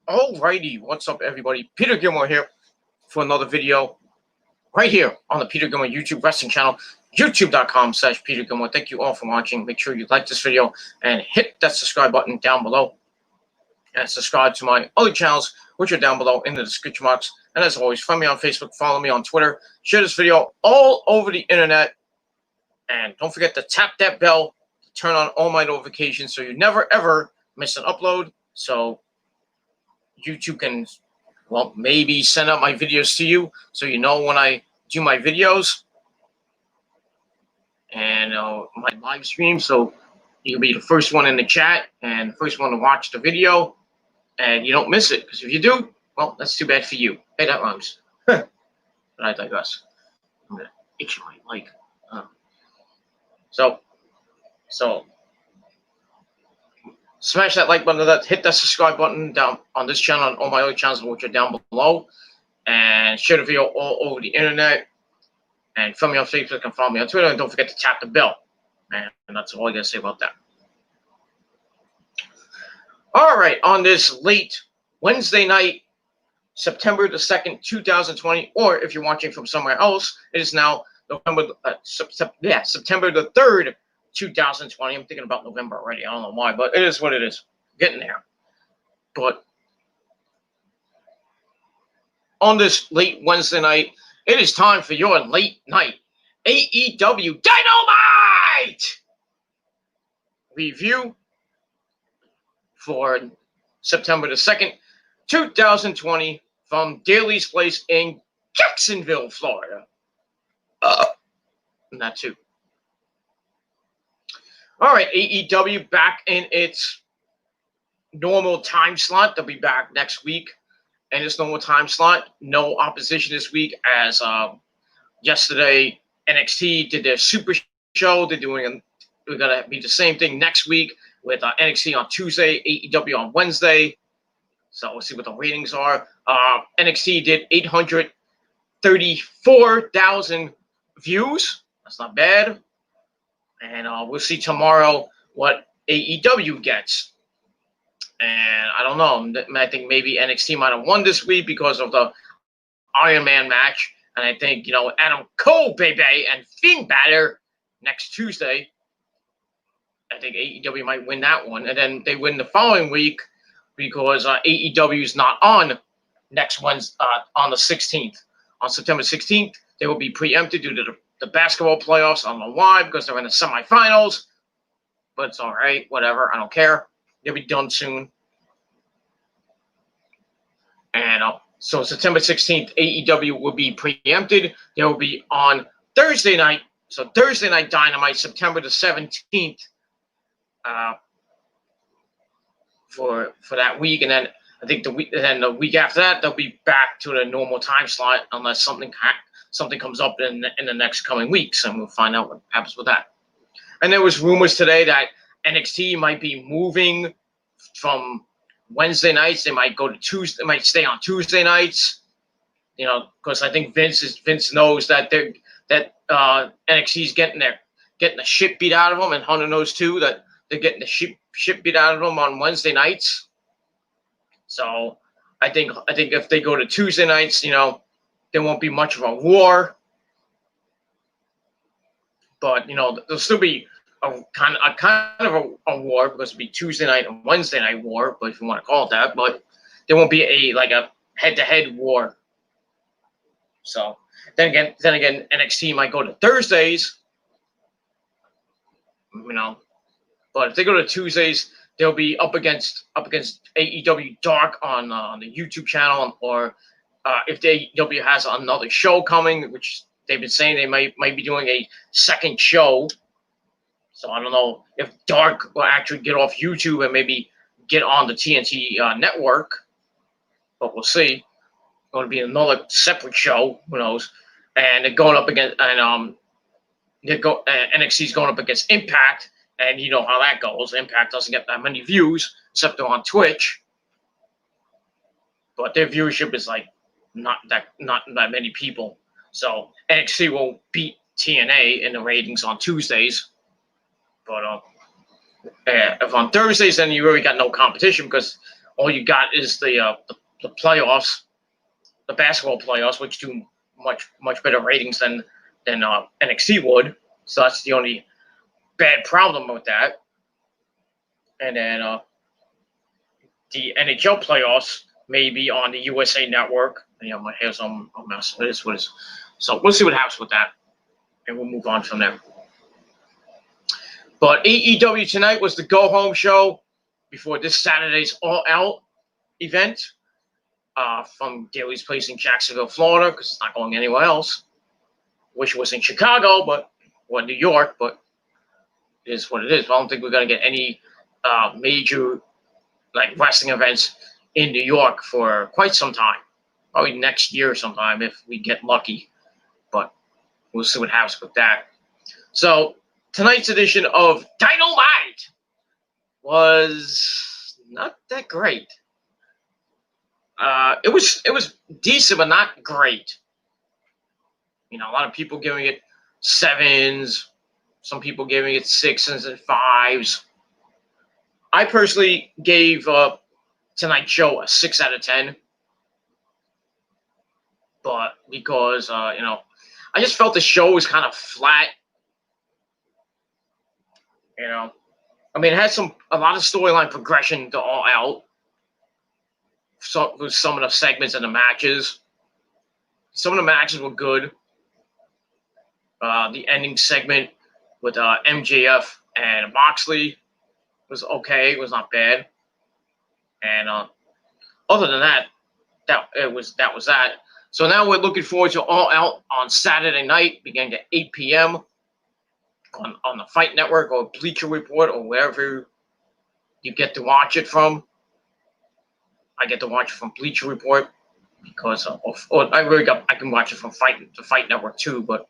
Alrighty, what's up, everybody? Peter Gilmore here for another video right here on the Peter Gilmore YouTube wrestling channel, youtube.com/Peter Gilmore. Thank you all for watching. Make sure you like this video and hit that subscribe button down below. And subscribe to my other channels, which are down below in the description box. And as always, find me on Facebook, follow me on Twitter, share this video all over the internet. And don't forget to tap that bell to turn on all my notifications so you never, ever miss an upload. So YouTube can, well, maybe send out my videos to you so you know when I do my videos and my live stream. So you'll be the first one in the chat and first one to watch the video and you don't miss it. Because if you do, well, that's too bad for you. Hey, that rhymes. But I digress. I'm going to itch my mic. So smash that like button, hit that subscribe button down on this channel and all my other channels, which are down below. And share the video all over the internet. And follow me on Facebook and follow me on Twitter. And don't forget to tap the bell. And that's all I got to say about that. All right, on this late Wednesday night, September the 2nd, 2020, or if you're watching from somewhere else, it is now September the 3rd, 2020. I'm thinking about November already. I don't know why, but it is what it is. Getting there. But on this late Wednesday night, it is time for your late night AEW Dynamite review for September the 2nd, 2020 from Daly's Place in Jacksonville, Florida. And that too. All right, AEW back in its normal time slot. They'll be back next week in its normal time slot. No opposition this week, as yesterday NXT did their Super Show. We're gonna be the same thing next week with NXT on Tuesday, AEW on Wednesday. So we'll see what the ratings are. NXT did 834,000 views. That's not bad. And we'll see tomorrow what AEW gets. And I don't know. I think maybe NXT might have won this week because of the Iron Man match. And I think, Adam Cole, baby, and Finn Balor next Tuesday. I think AEW might win that one. And then they win the following week because AEW is not on next Wednesday, on the 16th. On September 16th, they will be preempted due to the basketball playoffs. I don't know why, because they're in the semifinals. But it's all right. Whatever. I don't care. They'll be done soon. And so September 16th, AEW will be preempted. They will be on Thursday night. So Thursday night Dynamite, September the 17th, for that week. And then I think the week after that, they'll be back to the normal time slot unless something comes up in the next coming weeks, and we'll find out what happens with that. And there was rumors today that NXT might be moving from Wednesday nights. They might go to Tuesday. They might stay on Tuesday nights. Because I think Vince knows that NXT's getting the shit beat out of them, and Hunter knows too that they're getting the shit beat out of them on Wednesday nights. So I think if they go to Tuesday nights, there won't be much of a war. But there'll still be a kind of a war, because it'll be Tuesday night and Wednesday night war, but if you want to call it that. But there won't be a head-to-head war. So then again, NXT might go to Thursdays. But if they go to Tuesdays, they'll be up against AEW Dark on the YouTube channel, or if AEW has another show coming, which they've been saying they might be doing a second show. So I don't know if Dark will actually get off YouTube and maybe get on the TNT network, but we'll see. It's going to be another separate show. Who knows? And they're going up against NXT's going up against Impact, and you know how that goes. Impact doesn't get that many views except they're on Twitch, but their viewership is not that many people. So NXT will beat TNA in the ratings on Tuesdays. But if on Thursdays, then you really got no competition, because all you got is the playoffs, the basketball playoffs, which do much better ratings than NXT would. So that's the only bad problem with that. And then the NHL playoffs may be on the USA Network. My hair's a mess. It is what it is. So we'll see what happens with that, and we'll move on from there. But AEW tonight was the go-home show before this Saturday's All Out event from Daly's Place in Jacksonville, Florida, because it's not going anywhere else. Wish it was in Chicago, or New York, but it is what it is. I don't think we're going to get any major wrestling events in New York for quite some time. Probably next year sometime if we get lucky. But we'll see what happens with that. So tonight's edition of Dynamite was not that great. It was decent, but not great. A lot of people giving it 7s. Some people giving it 6s and 5s. I personally gave tonight's show a 6 out of 10. But because, I just felt the show was kind of flat. It had a lot of storyline progression to All Out. With some of the segments and the matches. Some of the matches were good. The ending segment with MJF and Moxley was okay. It was not bad. And other than that, that was that. So now we're looking forward to All Out on Saturday night, beginning at 8 p.m. on the Fight Network or Bleacher Report or wherever you get to watch it from. I get to watch it from Bleacher Report because I can watch it from the Fight Network too, but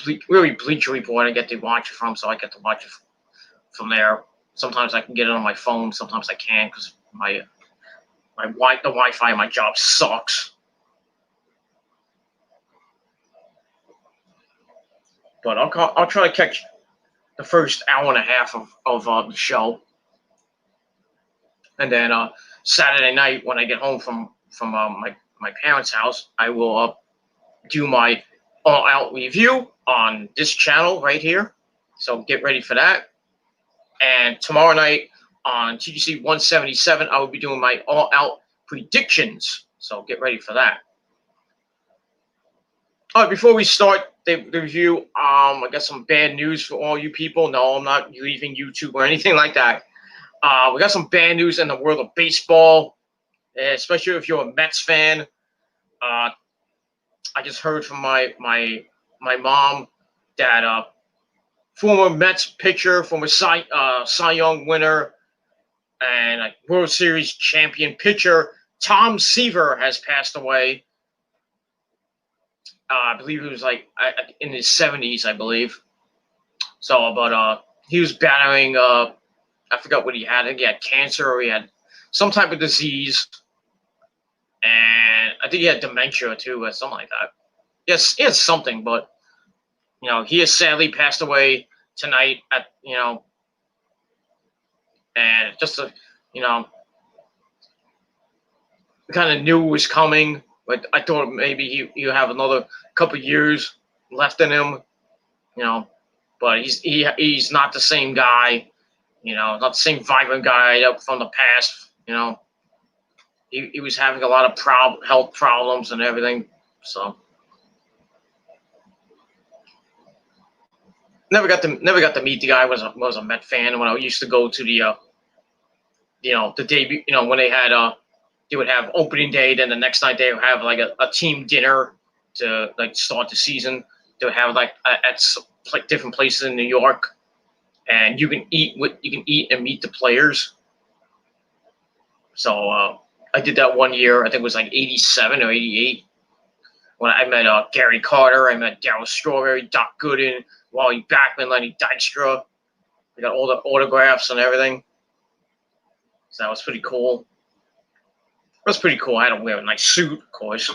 Bleacher Report I get to watch it from, so I get to watch it from there. Sometimes I can get it on my phone, sometimes I can't because the Wi-Fi in my job sucks. But I'll try to catch the first hour and a half of the show, and then Saturday night when I get home from my parents' house, I will do my All Out review on this channel right here. So get ready for that. And tomorrow night on TGC 177, I will be doing my All Out predictions. So get ready for that. All right, before we start the review, I got some bad news for all you people. No, I'm not leaving YouTube or anything like that. We got some bad news in the world of baseball, especially if you're a Mets fan. I just heard from my mom that former Mets pitcher, former Cy Young winner, and World Series champion pitcher Tom Seaver has passed away. I believe he was in his 70s, I believe. So, but he was battling. I forgot what he had. I think he had cancer or he had some type of disease. And I think he had dementia too, or something like that. Yes, he had something, but he has sadly passed away tonight and just we kind of knew it was coming, but I thought maybe he'll have another couple years left in him, but he's not the same guy. Not the same vibrant guy from the past. He was having a lot of health problems and everything. So never got to meet the guy. Was a Met fan when I used to go to the the debut. When they had they would have opening day. Then the next night they would have a team dinner to start the season. They would have at different places in New York. And you can eat and meet the players. So I did that one year. I think it was 87 or 88. When I met Gary Carter, I met Darryl Strawberry, Doc Gooden, Wally Backman, Lenny Dykstra. We got all the autographs and everything. So that was pretty cool. It was pretty cool. I had to wear a nice suit, of course.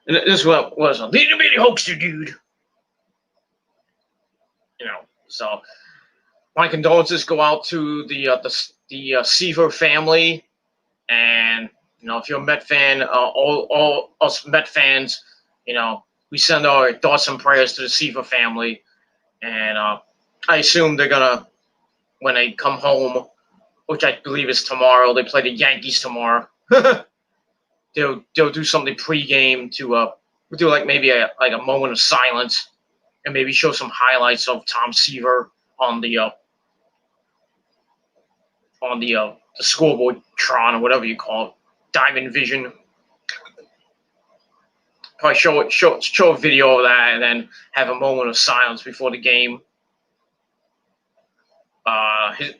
And this was a little bitty hoaxer dude. So my condolences go out to the Seaver family, and if you're a Met fan, all us Met fans, we send our thoughts and prayers to the Seaver family, and I assume they're gonna, when they come home, which I believe is tomorrow. They play the Yankees tomorrow. they'll do something pregame to do like maybe a moment of silence, and maybe show some highlights of Tom Seaver on the scoreboard Tron or whatever you call it, Diamond Vision. Probably show a video of that, and then have a moment of silence before the game.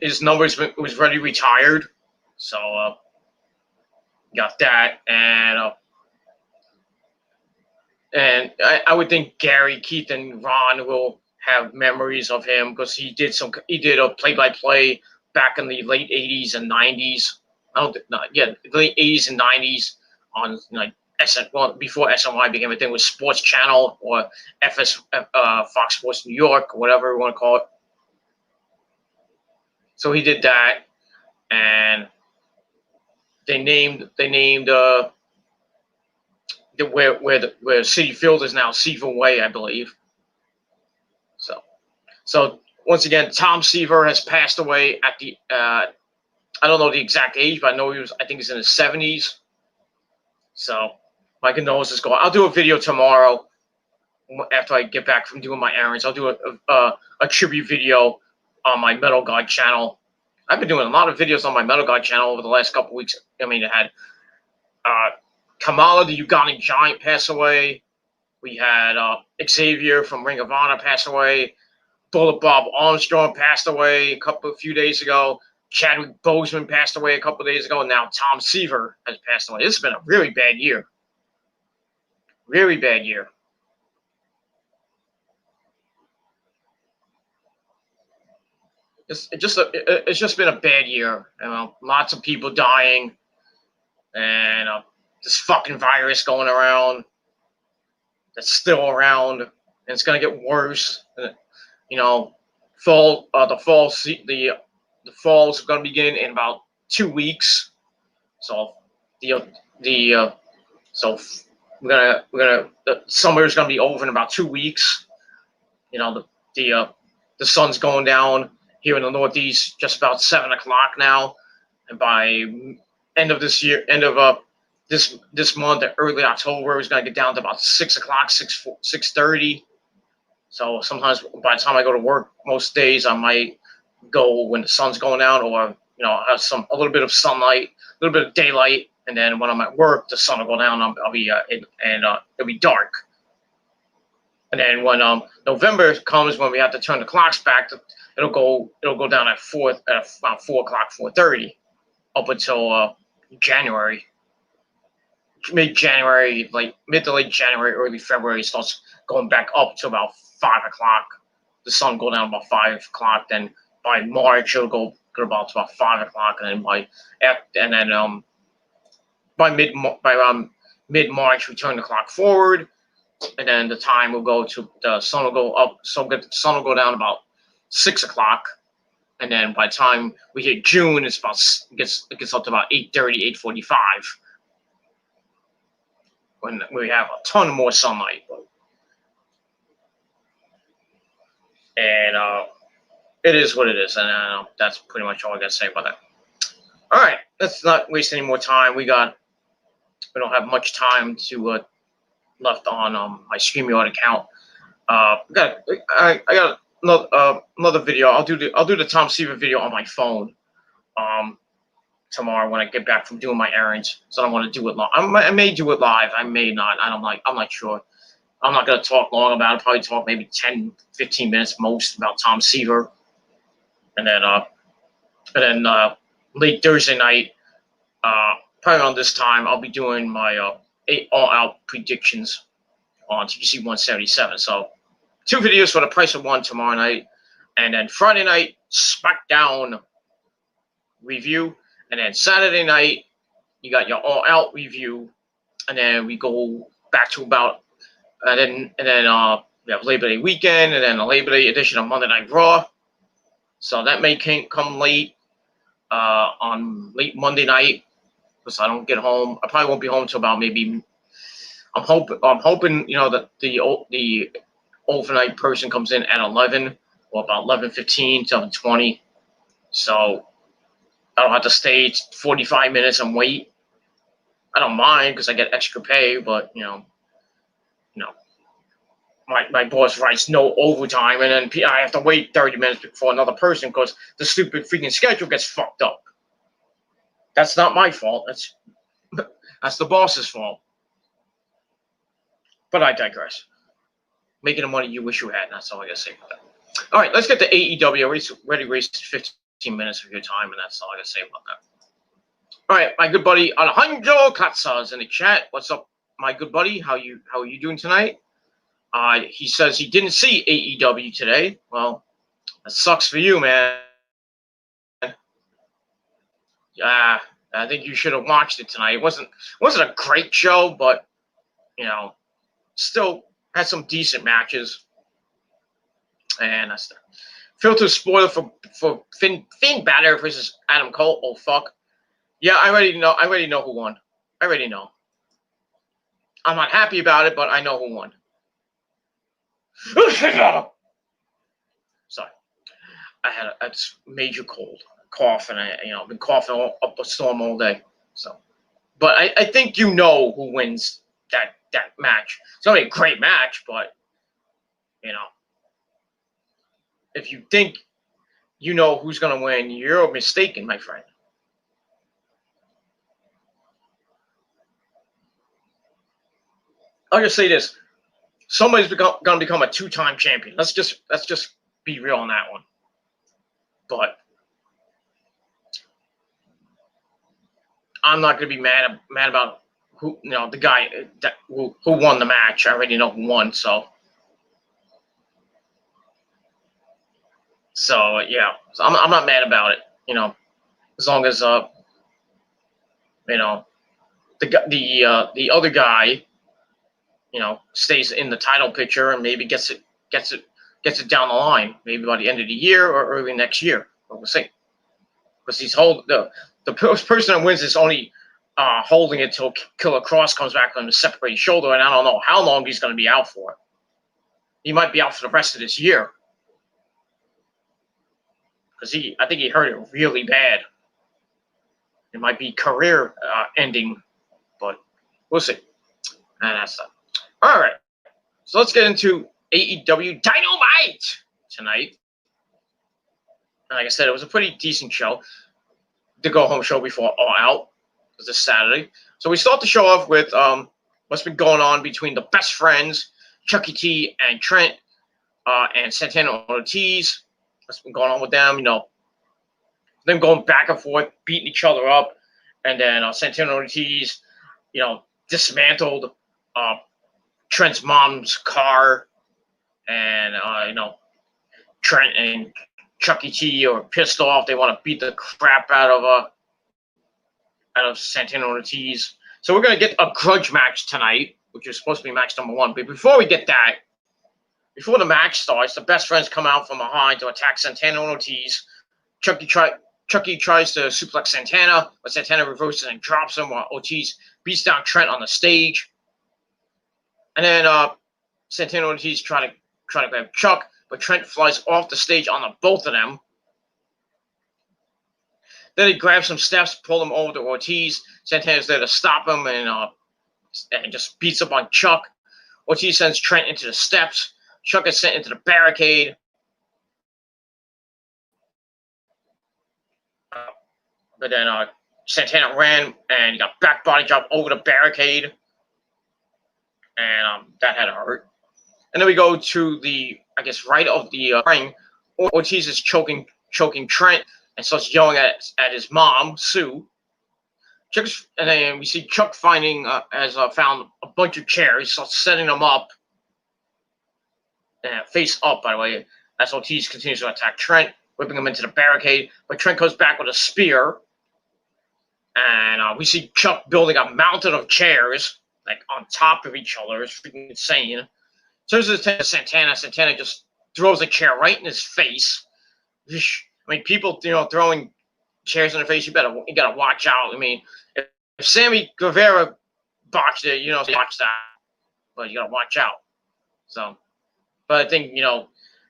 His numbers was already retired, so got that, and I would think Gary, Keith, and Ron will have memories of him because he did a play-by-play back in the late '80s and '90s. Late '80s and '90s on before SNY became a thing with Sports Channel or Fox Sports New York or whatever you want to call it. So he did that, and they named where City Field is now Seaver Way, I believe. So once again, Tom Seaver has passed away at the I don't know the exact age, but I think he's in his 70s. So my condolences go. I'll do a video tomorrow after I get back from doing my errands. I'll do a tribute video on my Metal God channel. I've been doing a lot of videos on my Metal God channel over the last couple weeks. I mean, it had Kamala, the Ugandan Giant, pass away. We had Xavier from Ring of Honor pass away. Bullet Bob Armstrong passed away a few days ago. Chadwick Boseman passed away a couple of days ago. And now Tom Seaver has passed away. This has been a really bad year. Really bad year. It's just been a bad year. Lots of people dying, and this fucking virus going around that's still around, and it's gonna get worse. The fall's gonna begin in about 2 weeks. So the summer's gonna be over in about 2 weeks. The sun's going down here in the Northeast just about 7 o'clock now, and by end of this month, early October, it's gonna get down to about 6 o'clock, 6:30. So sometimes by the time I go to work, most days I might go when the sun's going down, or have a little bit of sunlight, a little bit of daylight, and then when I'm at work, the sun will go down. I'll be it'll be dark. And then when November comes, when we have to turn the clocks back, it'll go down at about 4 o'clock, 4:30, up until January, mid-January, like mid to late January, early February. It starts going back up to about 5 o'clock. The sun go down about 5 o'clock. Then by March, it'll go about 5 o'clock, and then by mid-March, we turn the clock forward, and then the time will go to the sun will go up. So the sun will go down about 6 o'clock, and then by the time we hit June, it gets up to about 8:30, 8:45, when we have a ton more sunlight. And it is what it is, and that's pretty much all I got to say about that. All right, let's not waste any more time. We don't have much time left on my StreamYard account. I got another video. I'll do the Tom Seaver video on my phone tomorrow when I get back from doing my errands. So I don't want to do it live. I may do it live. I may not. I'm not sure. I'm not going to talk long about it. Probably talk maybe 10, 15 minutes most about Tom Seaver. And then late Thursday night, probably around this time, I'll be doing my all-out predictions on TGC 177. So 2 videos for the price of 1 tomorrow night. And then Friday night, SmackDown review. And then Saturday night, you got your all-out review. And then we go back to about... And then we have Labor Day weekend, and then a Labor Day edition of Monday Night Raw. So that may come late on late Monday night because I don't get home. I probably won't be home till about maybe. I'm hoping that the overnight person comes in at 11 or about 11:15 to 11:20. So I don't have to stay 45 minutes and wait. I don't mind because I get extra pay, but my boss writes no overtime, and then I have to wait 30 minutes for another person because the stupid freaking schedule gets fucked up. That's not my fault. That's the boss's fault. But I digress. Making the money you wish you had, and that's all I gotta say about that. All right, let's get to AEW. I already wasted 15 minutes of your time, and that's all I gotta say about that. All right, my good buddy Alejandro Katza is in the chat. What's up, my good buddy? How are you doing tonight? He says he didn't see AEW today. Well, that sucks for you, man. Yeah, I think you should have watched it tonight. It wasn't a great show, but still had some decent matches. And that's filter spoiler for Finn Balor versus Adam Cole. Oh fuck. Yeah, I already know who won. I already know. I'm not happy about it, but I know who won. Sorry. I had a major cough, and I've been coughing up a storm all day. So, but I think you know who wins that match. It's not a great match, but if you think you know who's going to win, you're mistaken, my friend. I'll just say this: somebody's going to become a 2-time champion. Let's just be real on that one. But I'm not going to be mad about who the guy who won the match. I already know who won, so yeah, so I'm not mad about it. As long as the other guy stays in the title picture and maybe gets it down the line, maybe by the end of the year or early next year. But we'll see. Because the person that wins is only holding it till Killer Cross comes back on the separated shoulder, and I don't know how long he's going to be out for. He might be out for the rest of this year. Because I think he hurt it really bad. It might be career ending, but we'll see. And that's that. All right. So let's get into AEW Dynamite tonight. And like I said, it was a pretty decent show. The go-home show before All Out was this Saturday. So we start the show off with what's been going on between the best friends, Chucky T and Trent, and Santana Ortiz. What's been going on with them? Them going back and forth, beating each other up, and then Santana Ortiz, dismantled Trent's mom's car, and Trent and Chucky T are pissed off. They want to beat the crap out of Santana Ortiz. So we're gonna get a grudge match tonight, which is supposed to be match number 1. But before we get that, before the match starts, the best friends come out from behind to attack Santana Ortiz. Chucky tries to suplex Santana, but Santana reverses and drops him while Ortiz beats down Trent on the stage. And then Santana Ortiz try to grab Chuck, but Trent flies off the stage on the both of them. Then he grabs some steps, pull them over to Ortiz. Santana's there to stop him and just beats up on Chuck. Ortiz sends Trent into the steps. Chuck is sent into the barricade. But then Santana ran and he got back body drop over the barricade. And that had to hurt. And then we go to the, I guess, right of the ring. Ortiz is choking Trent and starts yelling at his mom, Sue. And then we see Chuck found a bunch of chairs, starts setting them up. Face up, by the way, as Ortiz continues to attack Trent, whipping him into the barricade. But Trent goes back with a spear. And we see Chuck building a mountain of chairs, like on top of each other. It's freaking insane. Turns his attention to Santana. Santana just throws a chair right in his face. I mean, people, throwing chairs in the face. You gotta watch out. I mean, if Sammy Guevara botched it, watch that, but you gotta watch out. So, but I think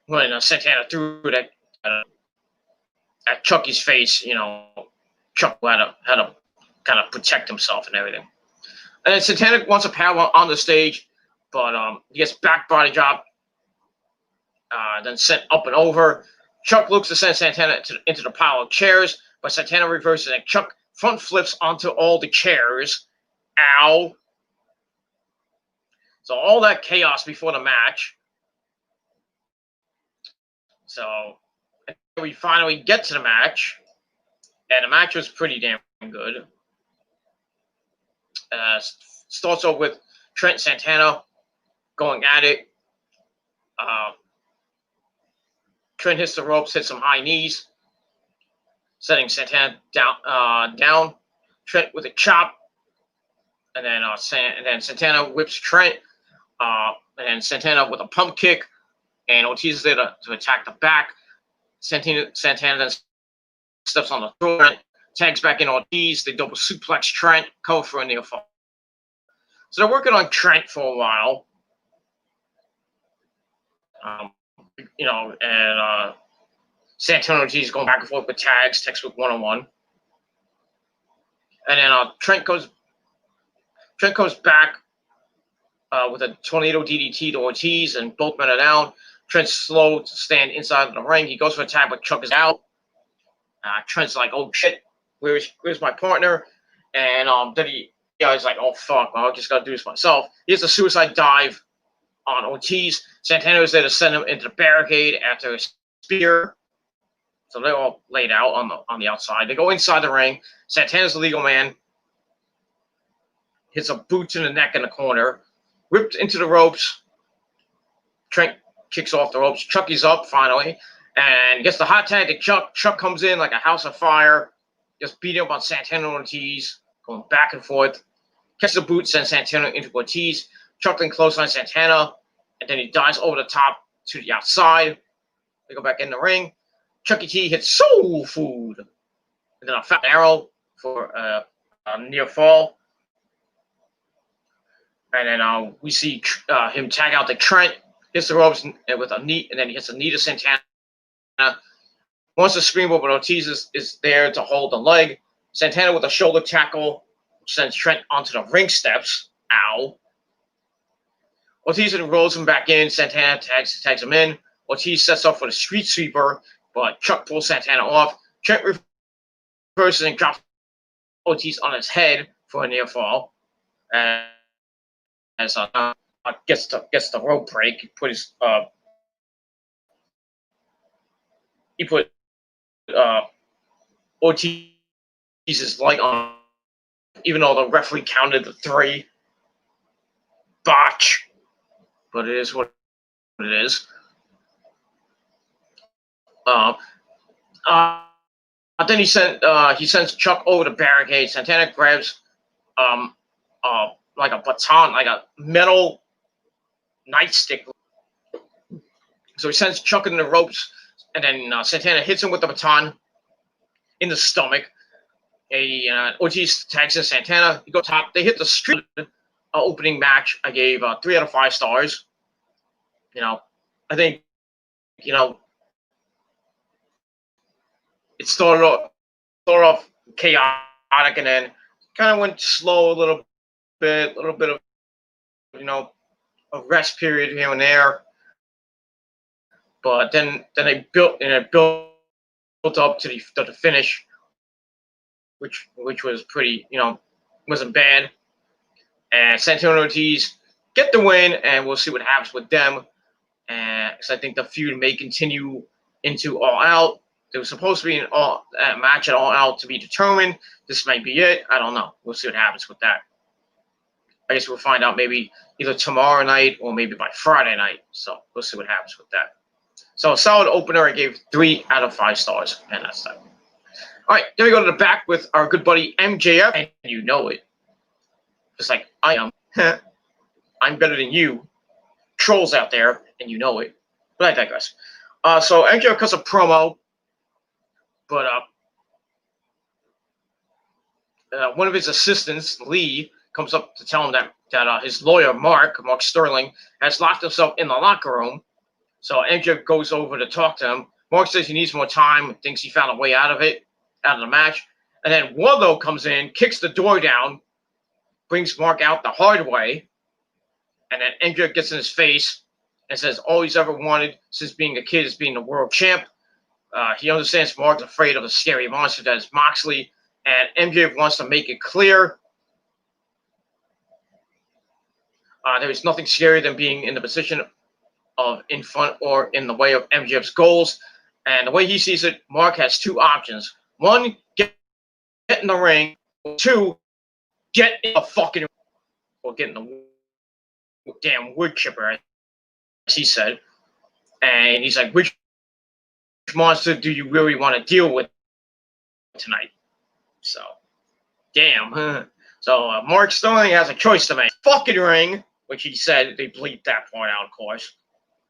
when Santana threw that at Chucky's face, Chuck had to kind of protect himself and everything. And then Santana wants a power on the stage, but he gets back body drop, then sent up and over. Chuck looks to send Santana into the pile of chairs, but Santana reverses and Chuck front flips onto all the chairs. Ow. So all that chaos before the match. So we finally get to the match, and the match was pretty damn good. Starts off with Trent Santana going at it. Trent hits the ropes, hits some high knees, setting Santana down. Trent with a chop, and then Santana whips Trent, and then Santana with a pump kick, and Ortiz is there to attack the back. Santana then steps on the throat, tags back in Ortiz. They double suplex Trent, cover for a near fall. So they're working on Trent for a while. And Santana and Ortiz going back and forth with tags, textbook 101. And then Trent comes back with a tornado DDT to Ortiz, and both men are down. Trent's slow to stand inside of the ring. He goes for a tag, but Chuck is out. Trent's like, "Oh shit, where's my partner?" And then he's like, "Oh fuck, well, I just gotta do this myself." He has a suicide dive on Ortiz. Santana is there to send him into the barricade after a spear. So they're all laid out on the outside. They go inside the ring. Santana's the legal man. Hits a boot to the neck in the corner. Whipped into the ropes. Trent kicks off the ropes. Chucky's up finally. And gets the hot tag to Chuck. Chuck comes in like a house of fire. Just beating up on Santana and Ortiz. Going back and forth. Catches the boot, sends Santana into Ortiz. Chuck then clothesline Santana. And then he dives over the top to the outside. They go back in the ring. Chucky T hits Soul Food. And then a fat arrow for a near fall. And then we see him tag out to Trent. Hits the ropes with a knee. And then he hits a knee to Santana. Wants to scream, but Ortiz is there to hold the leg. Santana with a shoulder tackle sends Trent onto the ring steps. Ow. Ortiz rolls him back in. Santana tags him in. Ortiz sets up for the street sweeper, but Chuck pulls Santana off. Trent reverses and drops Ortiz on his head for a near fall. And as gets the rope break, he put Ortiz's leg on, even though the referee counted the 3. Botch. But it is what it is. Then he sends Chuck over the barricade. Santana grabs like a baton, like a metal nightstick. So he sends Chuck in the ropes, and then Santana hits him with the baton in the stomach. Ortiz tags in Santana. He goes top. They hit the street opening match. I gave 3 out of 5 stars. I think, it started off chaotic, and then kind of went slow a little bit of, a rest period here and there. But then they built up to the finish, which was pretty, wasn't bad. And Santana and Ortiz get the win, and we'll see what happens with them. Because I think the feud may continue into All Out. There was supposed to be a match at All Out to be determined. This might be it. I don't know. We'll see what happens with that. I guess we'll find out maybe either tomorrow night or maybe by Friday night. So we'll see what happens with that. So a solid opener. I gave 3 out of 5 stars, and that's that. All right, then we go to the back with our good buddy MJF, and you know it. Just like I am. I'm better than you. Trolls out there, and you know it. But I digress. So MJF cuts a promo. But one of his assistants, Lee, comes up to tell him that his lawyer, Mark Sterling, has locked himself in the locker room. So MJF goes over to talk to him. Mark says he needs more time, thinks he found a way out of the match. And then Wardlow comes in, kicks the door down, brings Mark out the hard way. And then MJF gets in his face and says all he's ever wanted since being a kid is being the world champ. He understands Mark's afraid of a scary monster that is Moxley. And MJF wants to make it clear there is nothing scarier than being in the position of in front or in the way of MJF's goals. And the way he sees it, Mark has two options. One, get in the ring. Two, get in the fucking or get in the damn wood chipper, as he said. And he's like, which monster do you really want to deal with tonight? So, damn. So, Mark Sterling has a choice to make. Fucking ring, which he said, they bleeped that part out, of course.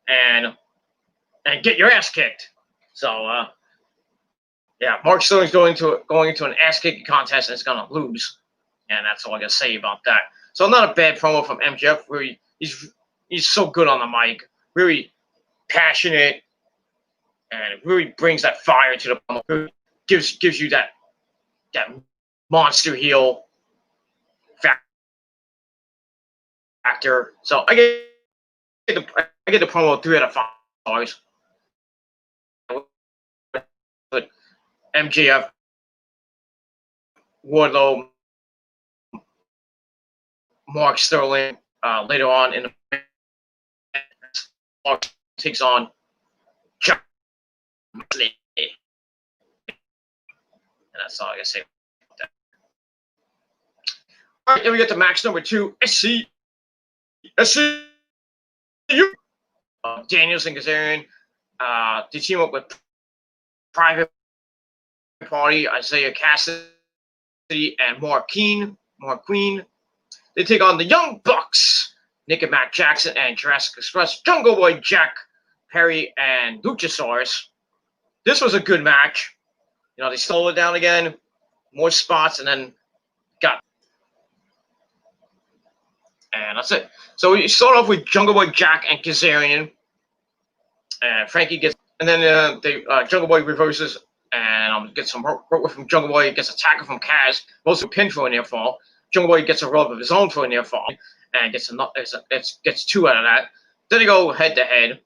And get your ass kicked. So, yeah, Mark Sterling's going into an ass-kicking contest and is going to lose. And that's all I got to say about that. So, not a bad promo from MJF. Really, he's so good on the mic. Really passionate. And it really brings that fire to the promo. Really gives you that monster factor. So, I get the promo 3 out of 5 stars. But MJF, Wardlow, Mark Sterling, later on in the Mark takes on John Moxley. And that's all I gotta say about that. All right, then we get to match number 2. SCU. Daniels and Kazarian. They team up with Private Party, Isaiah Cassidy, and Mark Queen. They take on the Young Bucks, Nick and Matt Jackson, and Jurassic Express, Jungle Boy, Jack Perry, and Luchasaurus. This was a good match. You know, they slowed it down again, more spots, and then got. And that's it. So we start off with Jungle Boy, Jack, and Kazarian. And Frankie gets, and then Jungle Boy reverses and gets some rope from Jungle Boy, gets a tackle from Kaz, mostly pin for a near fall. Jungle Boy gets a rub of his own for a near fall, and gets 2 out of that. Then they go head to head,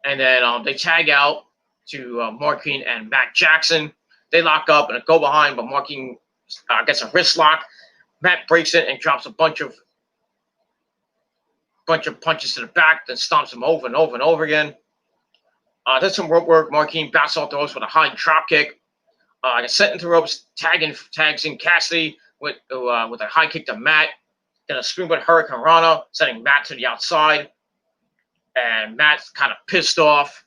and then they tag out to Mark Queen and Matt Jackson. They lock up and go behind, but Mark Queen gets a wrist lock. Matt breaks it and drops a bunch of punches to the back, then stomps him over and over and over again. That's some rope work. Mark Queen bounced off the ropes with a high drop kick. Gets sent into ropes, tags in Cassidy with a high kick to Matt. Then a springboard Hurricane Rana, sending Matt to the outside. And Matt's kind of pissed off.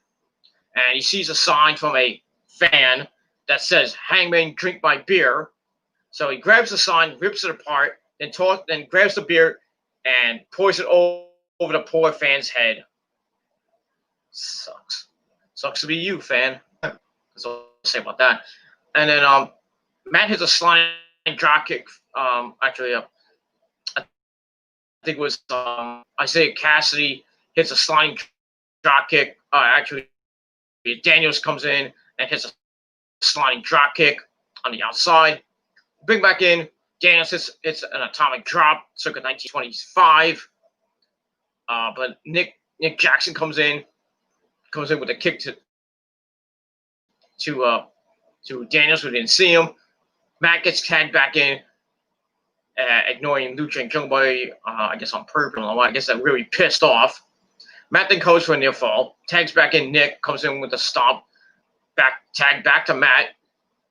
And he sees a sign from a fan that says, "Hangman, drink my beer." So he grabs the sign, rips it apart, then grabs the beer and pours it over the poor fan's head. Sucks to be you, fan. That's all I'll say about that. And then Matt hits a sliding drop kick. I think it was Isaiah Cassidy hits a sliding drop kick. Daniels comes in and hits a sliding drop kick on the outside. Bring back in. Daniels hits an atomic drop, circa 1925. But Nick Jackson comes in with a kick to Daniels, who didn't see him. Matt gets tagged back in, ignoring Lucha and Jungle Boy, I guess on purpose. I guess that really pissed off. Matt then goes for a near fall. Tags back in Nick, comes in with a stomp. Tag back to Matt.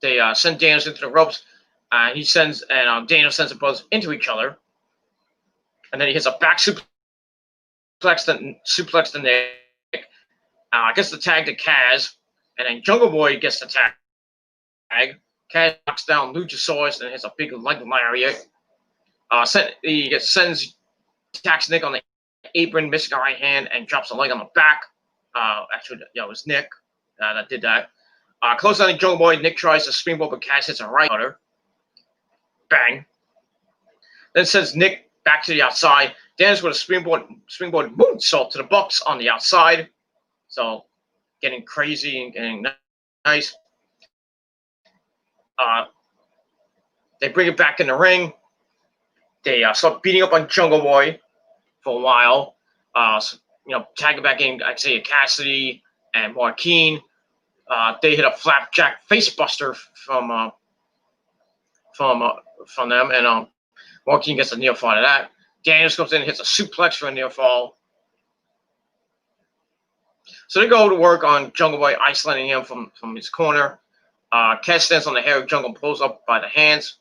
They send Daniels into the ropes. Daniels sends them both into each other. And then he hits a back suplex to Nick. Gets the tag to Kaz. And then Jungle Boy gets the tag. Kaz knocks down Luchasaurus and hits a big leg lariat. Attacks Nick on the apron, missing a right hand, and drops a leg on the back. It was Nick that did that. Close on the Jungle Boy. Nick tries to springboard, but Cass hits a right cutter. Bang. Then sends Nick back to the outside. Daniels with a springboard moonsault to the Bucks on the outside. So getting crazy and getting nice. They bring it back in the ring. They start beating up on Jungle Boy for a while. Tagging back in Isaiah Cassidy and Marquine. They hit a flapjack facebuster from them, and Marquine gets a near fall out of that. Daniels comes in and hits a suplex for a near fall. So they go to work on Jungle Boy, isolating him from his corner. Cass stands on the hair of Jungle, pulls up by the hands.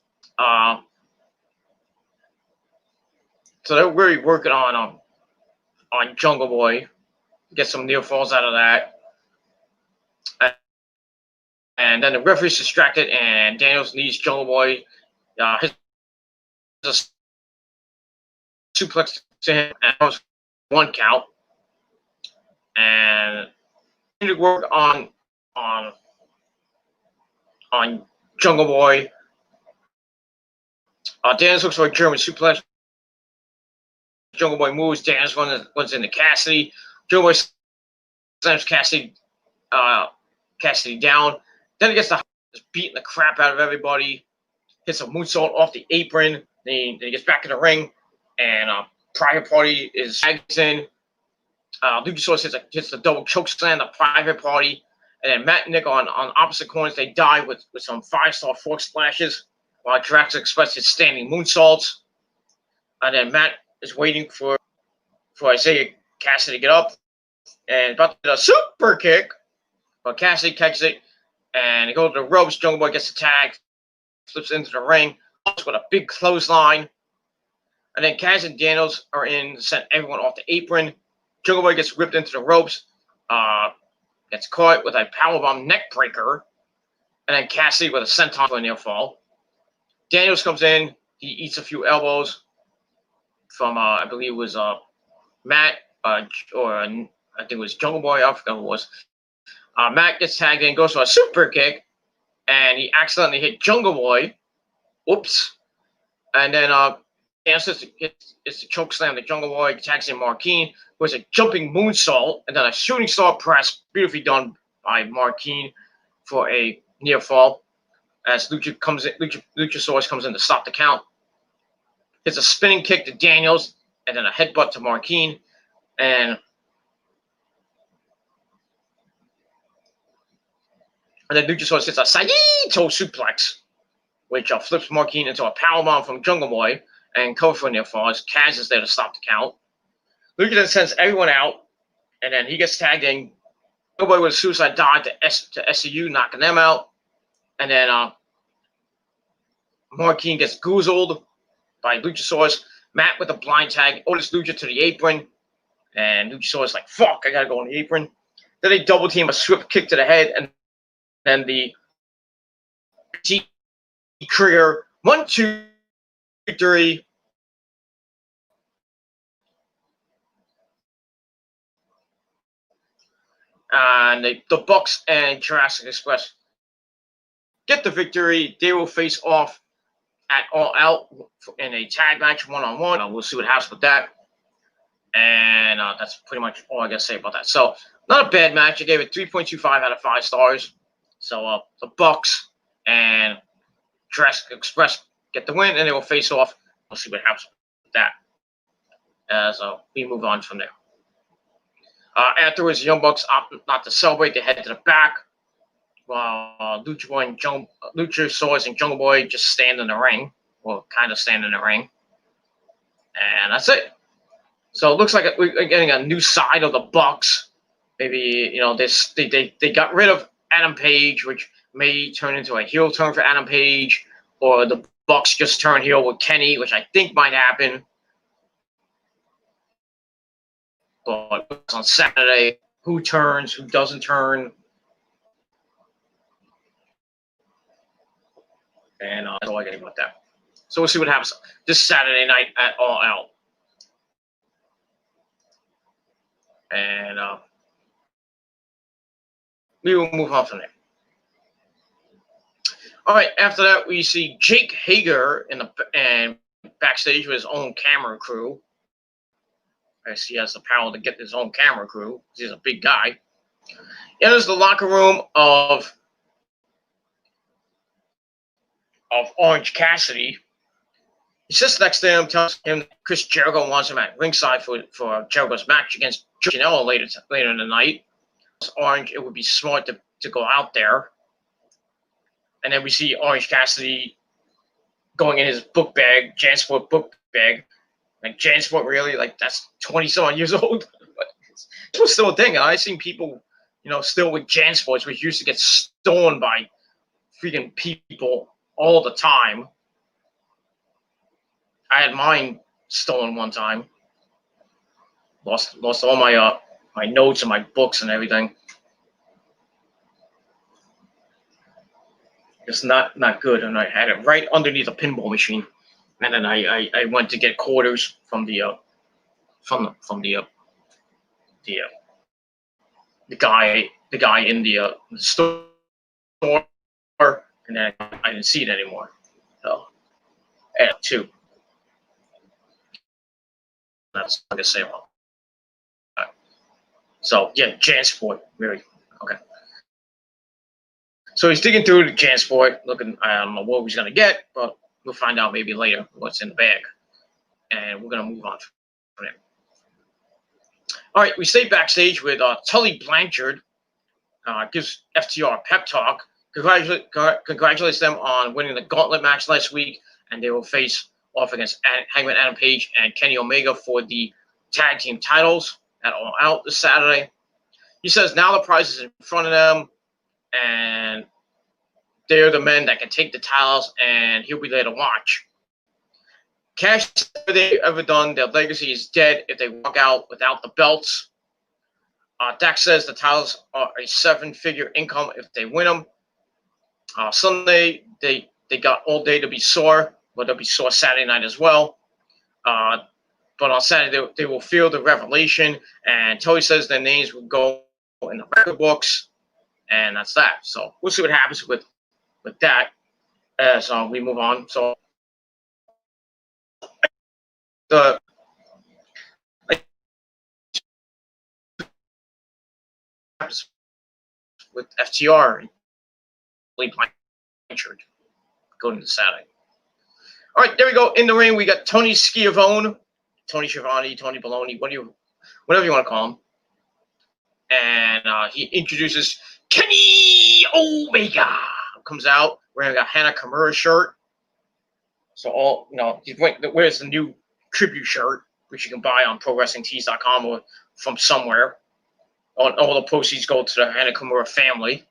So they're really working on Jungle Boy. Get some near falls out of that. And then the referee's distracted, and Daniels needs Jungle Boy. His suplex to him, and that was 1 count. And need to work on Jungle Boy. Daniels looks for a German suplex. Jungle Boy moves. Daniels runs into Cassidy. Jungle Boy slams Cassidy down. Then he gets just beating the crap out of everybody. Hits a moonsault off the apron. Then he gets back in the ring, and Private Party is tags in. Luchasaurus hits the double choke slam, the Private Party, and then Matt and Nick on opposite corners. They dive with some 5-star fork splashes, while Jurassic Express hits standing moonsaults. And then Matt is waiting for Isaiah Cassidy to get up and about to do a super kick, but Cassidy catches it and they go to the ropes. Jungle Boy gets the tag, slips into the ring with a big clothesline, and then Cass and Daniels are in to send everyone off the apron. Jungle Boy gets ripped into the ropes, gets caught with a powerbomb neck breaker, and then Cassidy with a senton for a near fall. Daniels comes in, he eats a few elbows from I believe it was Matt or I think it was Jungle Boy. I forgot who it was. Matt gets tagged in, goes for a super kick, and he accidentally hit Jungle Boy. Oops. And then Daniels hits the choke slam to Jungle Boy, tags in Marquine, who has a jumping moonsault, and then a shooting star press, beautifully done by Marquine for a near fall. As Luchasaurus comes in to stop the count. Hits a spinning kick to Daniels, and then a headbutt to Marquine, and then Luchasaurus hits a Saito suplex, which flips Marquine into a powerbomb from Jungle Boy and cover for near fall. As Kaz is there to stop the count. Lucha then sends everyone out, and then he gets tagged in. Jungle Boy with a suicide dive to SCU, knocking them out, and then Marquine gets goozled by Luchasaurus. Matt with a blind tag, Otis Lucha to the apron, and Luchasaurus like, fuck, I gotta go on the apron. Then they double team a swift kick to the head, and then the Krieger 1-2 victory. And the Bucks and Jurassic Express get the victory. They will face off at All Out in a tag match, 1-on-1. We'll see what happens with that. And that's pretty much all I got to say about that. So, not a bad match. I gave it 3.25 out of 5 stars. So, the Bucks and Jurassic Express get the win, and they will face off. We'll see what happens with that as we move on from there. Afterwards, the Young Bucks opt not to celebrate. They head to the back, while Luchasaurus and Jungle Boy just stand in the ring, or kind of stand in the ring. And that's it. So it looks like we're getting a new side of the Bucks. Maybe, they got rid of Adam Page, which may turn into a heel turn for Adam Page, or the Bucks just turn heel with Kenny, which I think might happen. But on Saturday, who turns, who doesn't turn. And that's all I got about that. So we'll see what happens this Saturday night at All Out. And we will move on from there. All right. After that, we see Jake Hager and backstage with his own camera crew. As he has the power to get his own camera crew. He's a big guy. Enters the locker room of Orange Cassidy. He sits next to him, tells him that Chris Jericho wants him at ringside for Jericho's match against Janela later in the night. Orange, it would be smart to go out there. And then we see Orange Cassidy going in his book bag, Jansport book bag. Like, Jansport, really? Like, that's 20-some years old? But it was still a thing. And I've seen people, still with Jansports, which used to get stolen by freaking people all the time. I had mine stolen one time. Lost all my notes and my books and everything. It's not good, and I had it right underneath a pinball machine. And then I went to get quarters from the guy in the store, and then I didn't see it anymore. So, and two. That's all I can say about that. So yeah, Jansport, really. Okay. So he's digging through the Jansport, looking. I don't know what he's gonna get, but we'll find out maybe later what's in the bag, and we're gonna move on from there. All right, we stay backstage with Tully Blanchard. Gives FTR a pep talk. Congratulates them on winning the gauntlet match last week, and they will face off against Hangman Adam Page and Kenny Omega for the tag team titles at All Out this Saturday. He says now the prize is in front of them, and they're the men that can take the titles, and he'll be there to watch. Cash, they've ever done, their legacy is dead if they walk out without the belts. Dax says the titles are a 7-figure income if they win them. Sunday, they got all day to be sore, but they'll be sore Saturday night as well. But on Saturday, they will feel the revelation, and Tully says their names will go in the record books, and that's that. So we'll see what happens with that as we move on. So with FTR and Blanchard going to Saturday. All right, there we go. In the ring, we got Tony Schiavone, Tony Schiavone, Tony Baloney, whatever you want to call him. And he introduces Kenny Omega. Comes out wearing a Hana Kimura shirt. So he wears the new tribute shirt, which you can buy on ProWrestlingTees.com or from somewhere. All the proceeds go to the Hana Kimura family.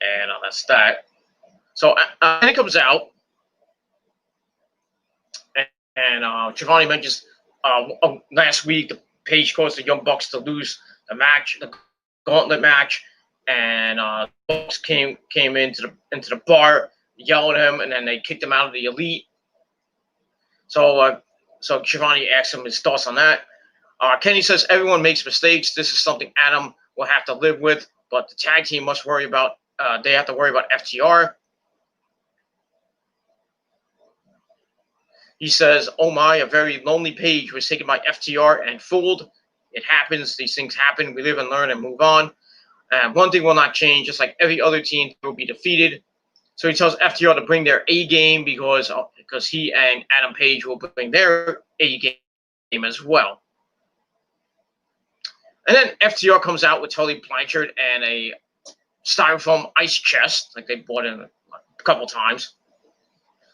And that's that. So Hana comes out. And Giovanni mentions last week the Page caused the Young Bucks to lose the match, the gauntlet match, and Bucks came into the bar, yelled at him, and then they kicked him out of the Elite. So Giovanni asked him his thoughts on that. Kenny says everyone makes mistakes. This is something Adam will have to live with, but the tag team must worry about. They have to worry about FTR. He says, "Oh my, a very lonely Page was taken by FTR and fooled. It happens. These things happen. We live and learn and move on. And one thing will not change. Just like every other team will be defeated." So he tells FTR to bring their A game because he and Adam Page will bring their A game as well. And then FTR comes out with Tully Blanchard and a styrofoam ice chest, like they bought in a couple times.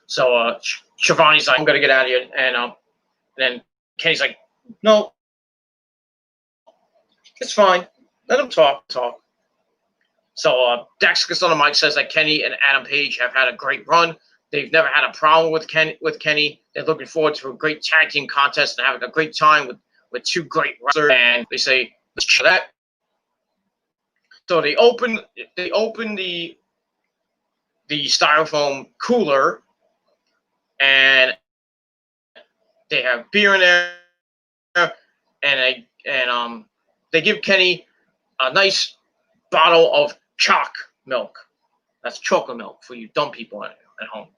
So Shivani's like, "I'm gonna get out of here," and then Kenny's like, "No, it's fine. Let him talk." So Dax on the mic says that Kenny and Adam Page have had a great run. They've never had a problem with Kenny. They're looking forward to a great tag team contest and having a great time with two great wrestlers. And they say, "Let's try that." So they open the styrofoam cooler, and they have beer in there, and they give Kenny a nice bottle of chalk milk. That's chocolate milk for you dumb people at home.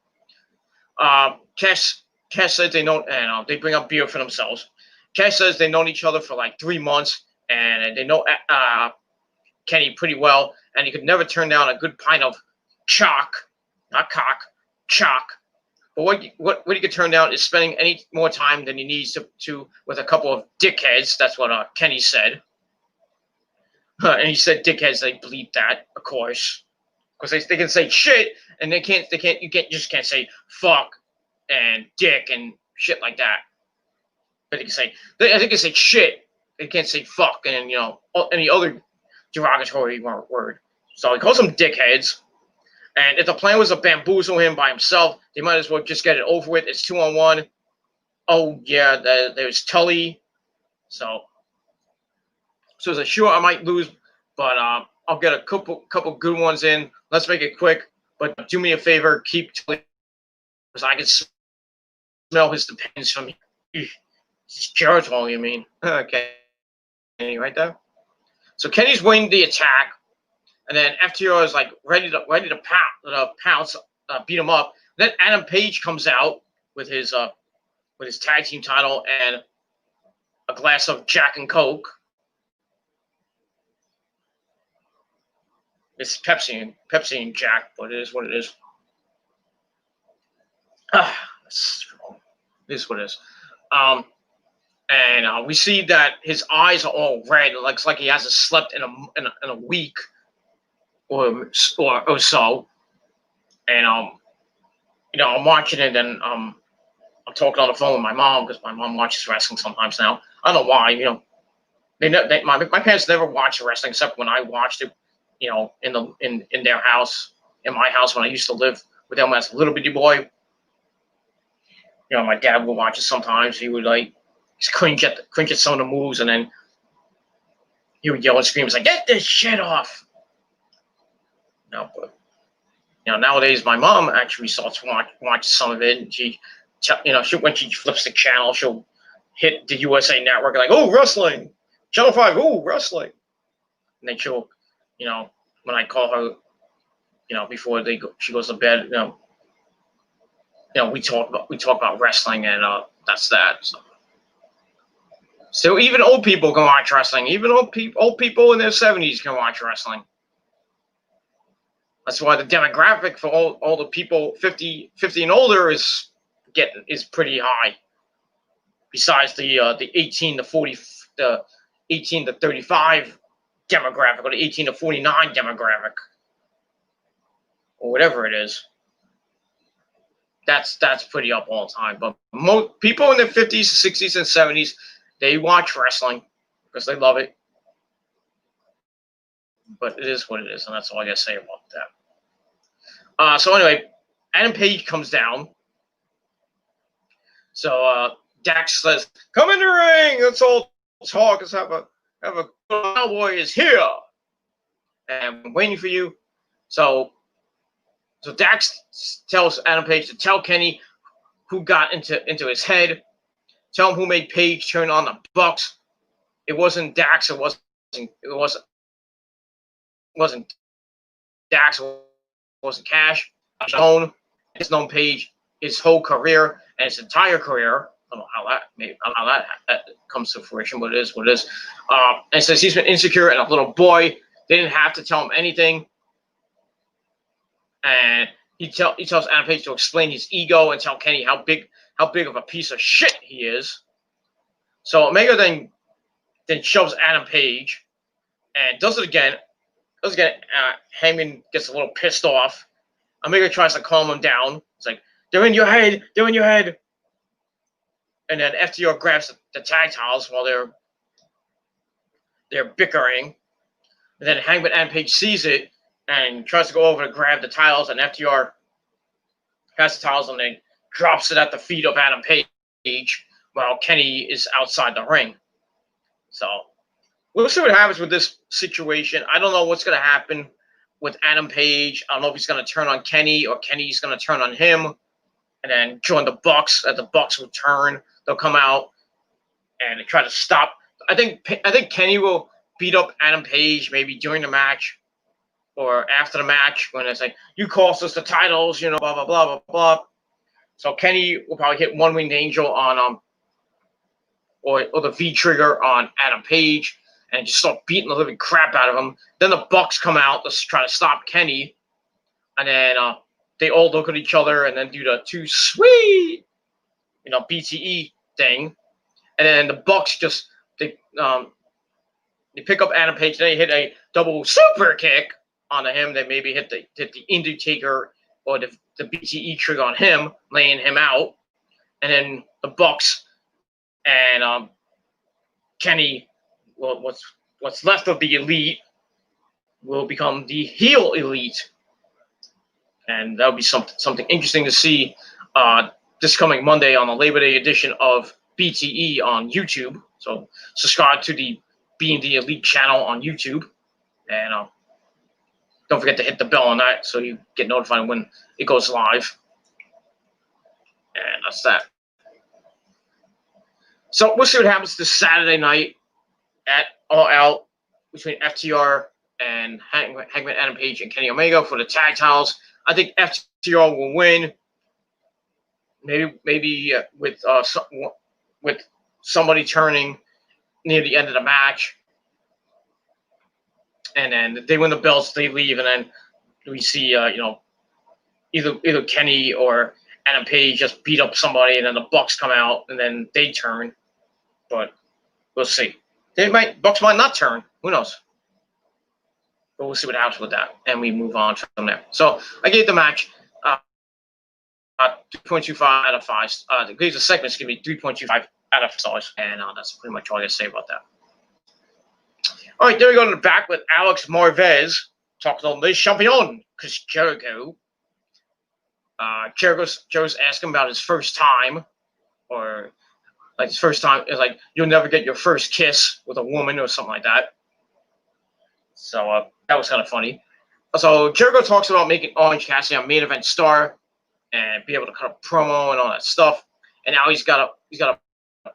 Cash says they know, and they bring up beer for themselves. Cash says they've known each other for like 3 months, and they know Kenny pretty well, and he could never turn down a good pint of chalk, not cock, chalk. But what he could turn down is spending any more time than he needs to with a couple of dickheads. That's what Kenny said. And he said dickheads. They bleep that, of course, because they can say shit, and you just can't say fuck and dick and shit like that. But they can say, I think they can say shit. They can't say fuck and any other derogatory word. So he calls them dickheads. And if the plan was to bamboozle him by himself, they might as well just get it over with. It's 2-on-1. Oh yeah, there's Tully. So it's like, sure, I might lose, but I'll get a couple good ones in. Let's make it quick. But do me a favor, keep Tully, because I can smell his depends from here. It's Geritol, you mean? Okay, right there. So Kenny's winning the attack, and then FTR is like ready to pounce, beat him up. Then Adam Page comes out with his tag team title and a glass of Jack and Coke. It's Pepsi and Jack, but it is what it is. It is what it is. And we see that his eyes are all red. It looks like he hasn't slept in a week or so. And I'm watching it, and I'm talking on the phone with my mom because my mom watches wrestling sometimes now. I don't know why. My parents never watched wrestling except when I watched it. In their house, in my house when I used to live with them as a little bitty boy. My dad would watch it sometimes. He would just cringe at some of the moves, and then he would yell and scream, like, "Get this shit off!" But nowadays my mom actually starts watching some of it, and she when she flips the channel, she'll hit the USA Network like, "Oh, wrestling, Channel 5, oh, wrestling," and then she'll, when I call her, before she goes to bed, we talk about wrestling, and that's that. So even old people can watch wrestling. Even old people in their 70s can watch wrestling. That's why the demographic for all the people 50 and older is pretty high. Besides the 18 to 40, the 18 to 35 demographic, or the 18 to 49 demographic, or whatever it is. That's pretty up all the time. But most people in their 50s, 60s, and 70s, they watch wrestling because they love it. But it is what it is, and that's all I got to say about that. So anyway, Adam Page comes down. So Dax says, "Come in the ring. Let's all talk. Let's have a cowboy is here, and I'm waiting for you." So Dax tells Adam Page to tell Kenny who got into his head. Tell him who made Page turn on the Bucks. It wasn't Dax. It wasn't Dax. It wasn't Cash. It's known Page his whole career and his entire career. I don't know how that comes to fruition, but it is what it is. And says he's been insecure and a little boy. They didn't have to tell him anything. And he tells Adam Page to explain his ego and tell Kenny how big of a piece of shit he is. So Omega then shoves Adam Page and does it again. Heyman gets a little pissed off. Omega tries to calm him down. It's like, they're in your head. And then FTR grabs the tag titles while they're bickering. And then Hangman Adam Page sees it and tries to go over to grab the titles, and FTR has the titles and then drops it at the feet of Adam Page while Kenny is outside the ring. So we'll see what happens with this situation. I don't know what's going to happen with Adam Page. I don't know if he's going to turn on Kenny or Kenny's going to turn on him and then join the Bucks. At the Bucks return, they'll come out and try to stop. I think Kenny will beat up Adam Page maybe during the match or after the match when it's like, you cost us the titles, blah blah blah blah blah. So Kenny will probably hit One Winged Angel on or the V trigger on Adam Page and just start beating the living crap out of him. Then the Bucks come out to try to stop Kenny, and then they all look at each other and then do the too sweet, BTE thing, and then the Bucks just they pick up Adam Page and they hit a double super kick onto him. They maybe hit the Undertaker or the BTE trigger on him, laying him out, and then the Bucks and Kenny, well, what's left of the Elite, will become the heel Elite, and that'll be something interesting to see this coming Monday on the Labor Day edition of BTE on YouTube. So subscribe to the Being the Elite channel on YouTube, and don't forget to hit the bell on that so you get notified when it goes live. And that's that. So we'll see what happens this Saturday night at All Out between FTR and Hangman Adam Page and Kenny Omega for the tag titles. I think FTR will win. Maybe with somebody turning near the end of the match, and then they win the belts, they leave, and then we see either Kenny or Adam Page just beat up somebody, and then the Bucks come out, and then they turn. But we'll see. Bucks might not turn. Who knows? But we'll see what happens with that, and we move on from there. So I gave the match 3.25 out of 5. The segment's going to be 3.25 out of 5 stars, and that's pretty much all I got to say about that. All right, then we go to the back with Alex Mjf'S talking on Les Champions, Chris Jericho. Jericho's asking about his first time, or like his first time is like, you'll never get your first kiss with a woman or something like that. So that was kind of funny. So Jericho talks about making Orange Cassidy a main event star and be able to cut a promo and all that stuff. And now he's got to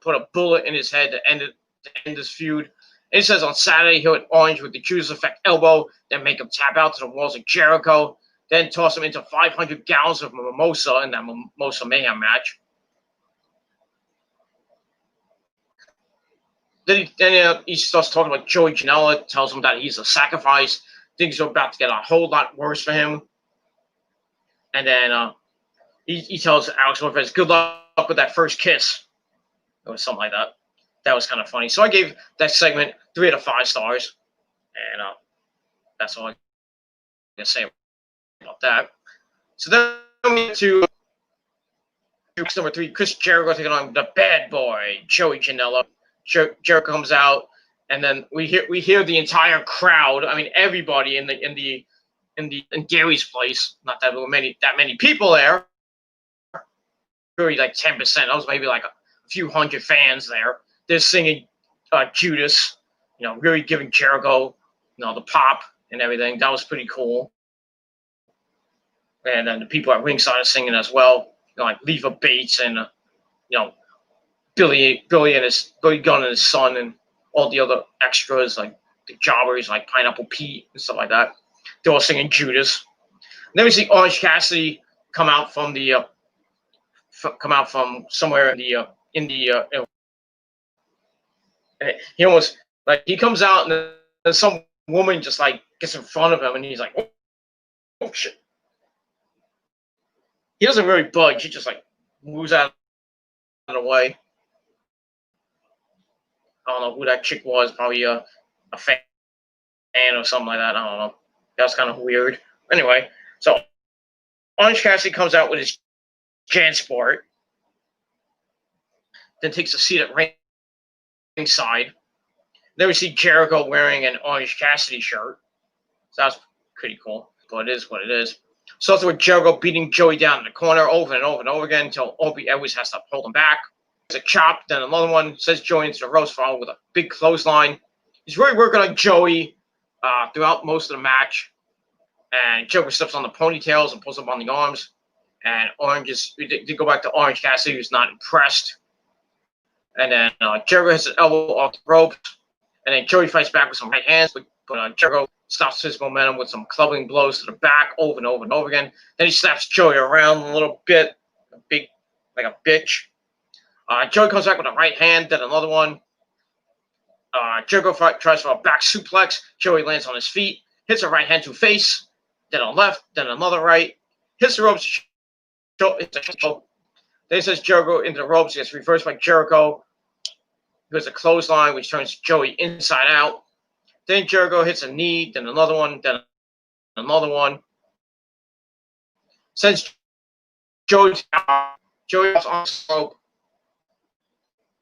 put a bullet in his head to end this feud. And it says on Saturday he'll hit Orange with the Judas Effect elbow, then make him tap out to the walls of Jericho, then toss him into 500 gallons of mimosa in that Mimosa Mayhem match. Then he starts talking about Joey Janela, tells him that he's a sacrifice. Things are about to get a whole lot worse for him. And then he tells Alex Mjf'S, good luck with that first kiss. Or something like that. That was kind of funny. So I gave that segment 3 out of 5 stars. And that's all I can say about that. So then we get to number 3, Chris Jericho taking on the bad boy, Joey Janela. Jericho comes out, and then we hear the entire crowd. I mean, everybody in Gary's place. Not that there were that many people there. Really, like 10%. That was maybe like a few hundred fans there. They're singing Judas, really giving Jericho, the pop and everything. That was pretty cool. And then the people at ringside are singing as well, like Leva Bates and Billy Gunn and his son and all the other extras, like the jobbers, like Pineapple Pete and stuff like that. They're all singing Judas. And then we see Orange Cassidy come out from somewhere in the he almost, like, he comes out and then some woman just like gets in front of him and he's like, oh shit. He doesn't really budge. He just like moves out of the way. I don't know who that chick was. Probably a fan or something like that. I don't know. That was kind of weird. Anyway, so Orange Cassidy comes out with his JanSport, then takes a seat at ringside. Then we see Jericho wearing an Orange Cassidy shirt. So that's pretty cool. But it is what it is. Starts with Jericho beating Joey down in the corner over and over and over again until Opie Edwards has to hold him back. There's a chop, then another one. Sends Joey into the roast followed with a big clothesline. He's really working on Joey throughout most of the match. And Jericho steps on the ponytails and pulls up on the arms. And they go back to Orange Cassidy, who's not impressed. And then Jericho hits an elbow off the rope. And then Joey fights back with some right hands. But But Jericho stops his momentum with some clubbing blows to the back over and over and over again. Then he slaps Joey around a little bit, like a bitch. Joey comes back with a right hand, then another one. Jericho tries for a back suplex. Joey lands on his feet, hits a right hand to face, then a left, then another right. Hits the ropes. Then he says Jericho into the ropes. Gets reversed by Jericho. Goes a clothesline, which turns Joey inside out. Then Jericho hits a knee, then another one, then another one. Sends Joey on the rope,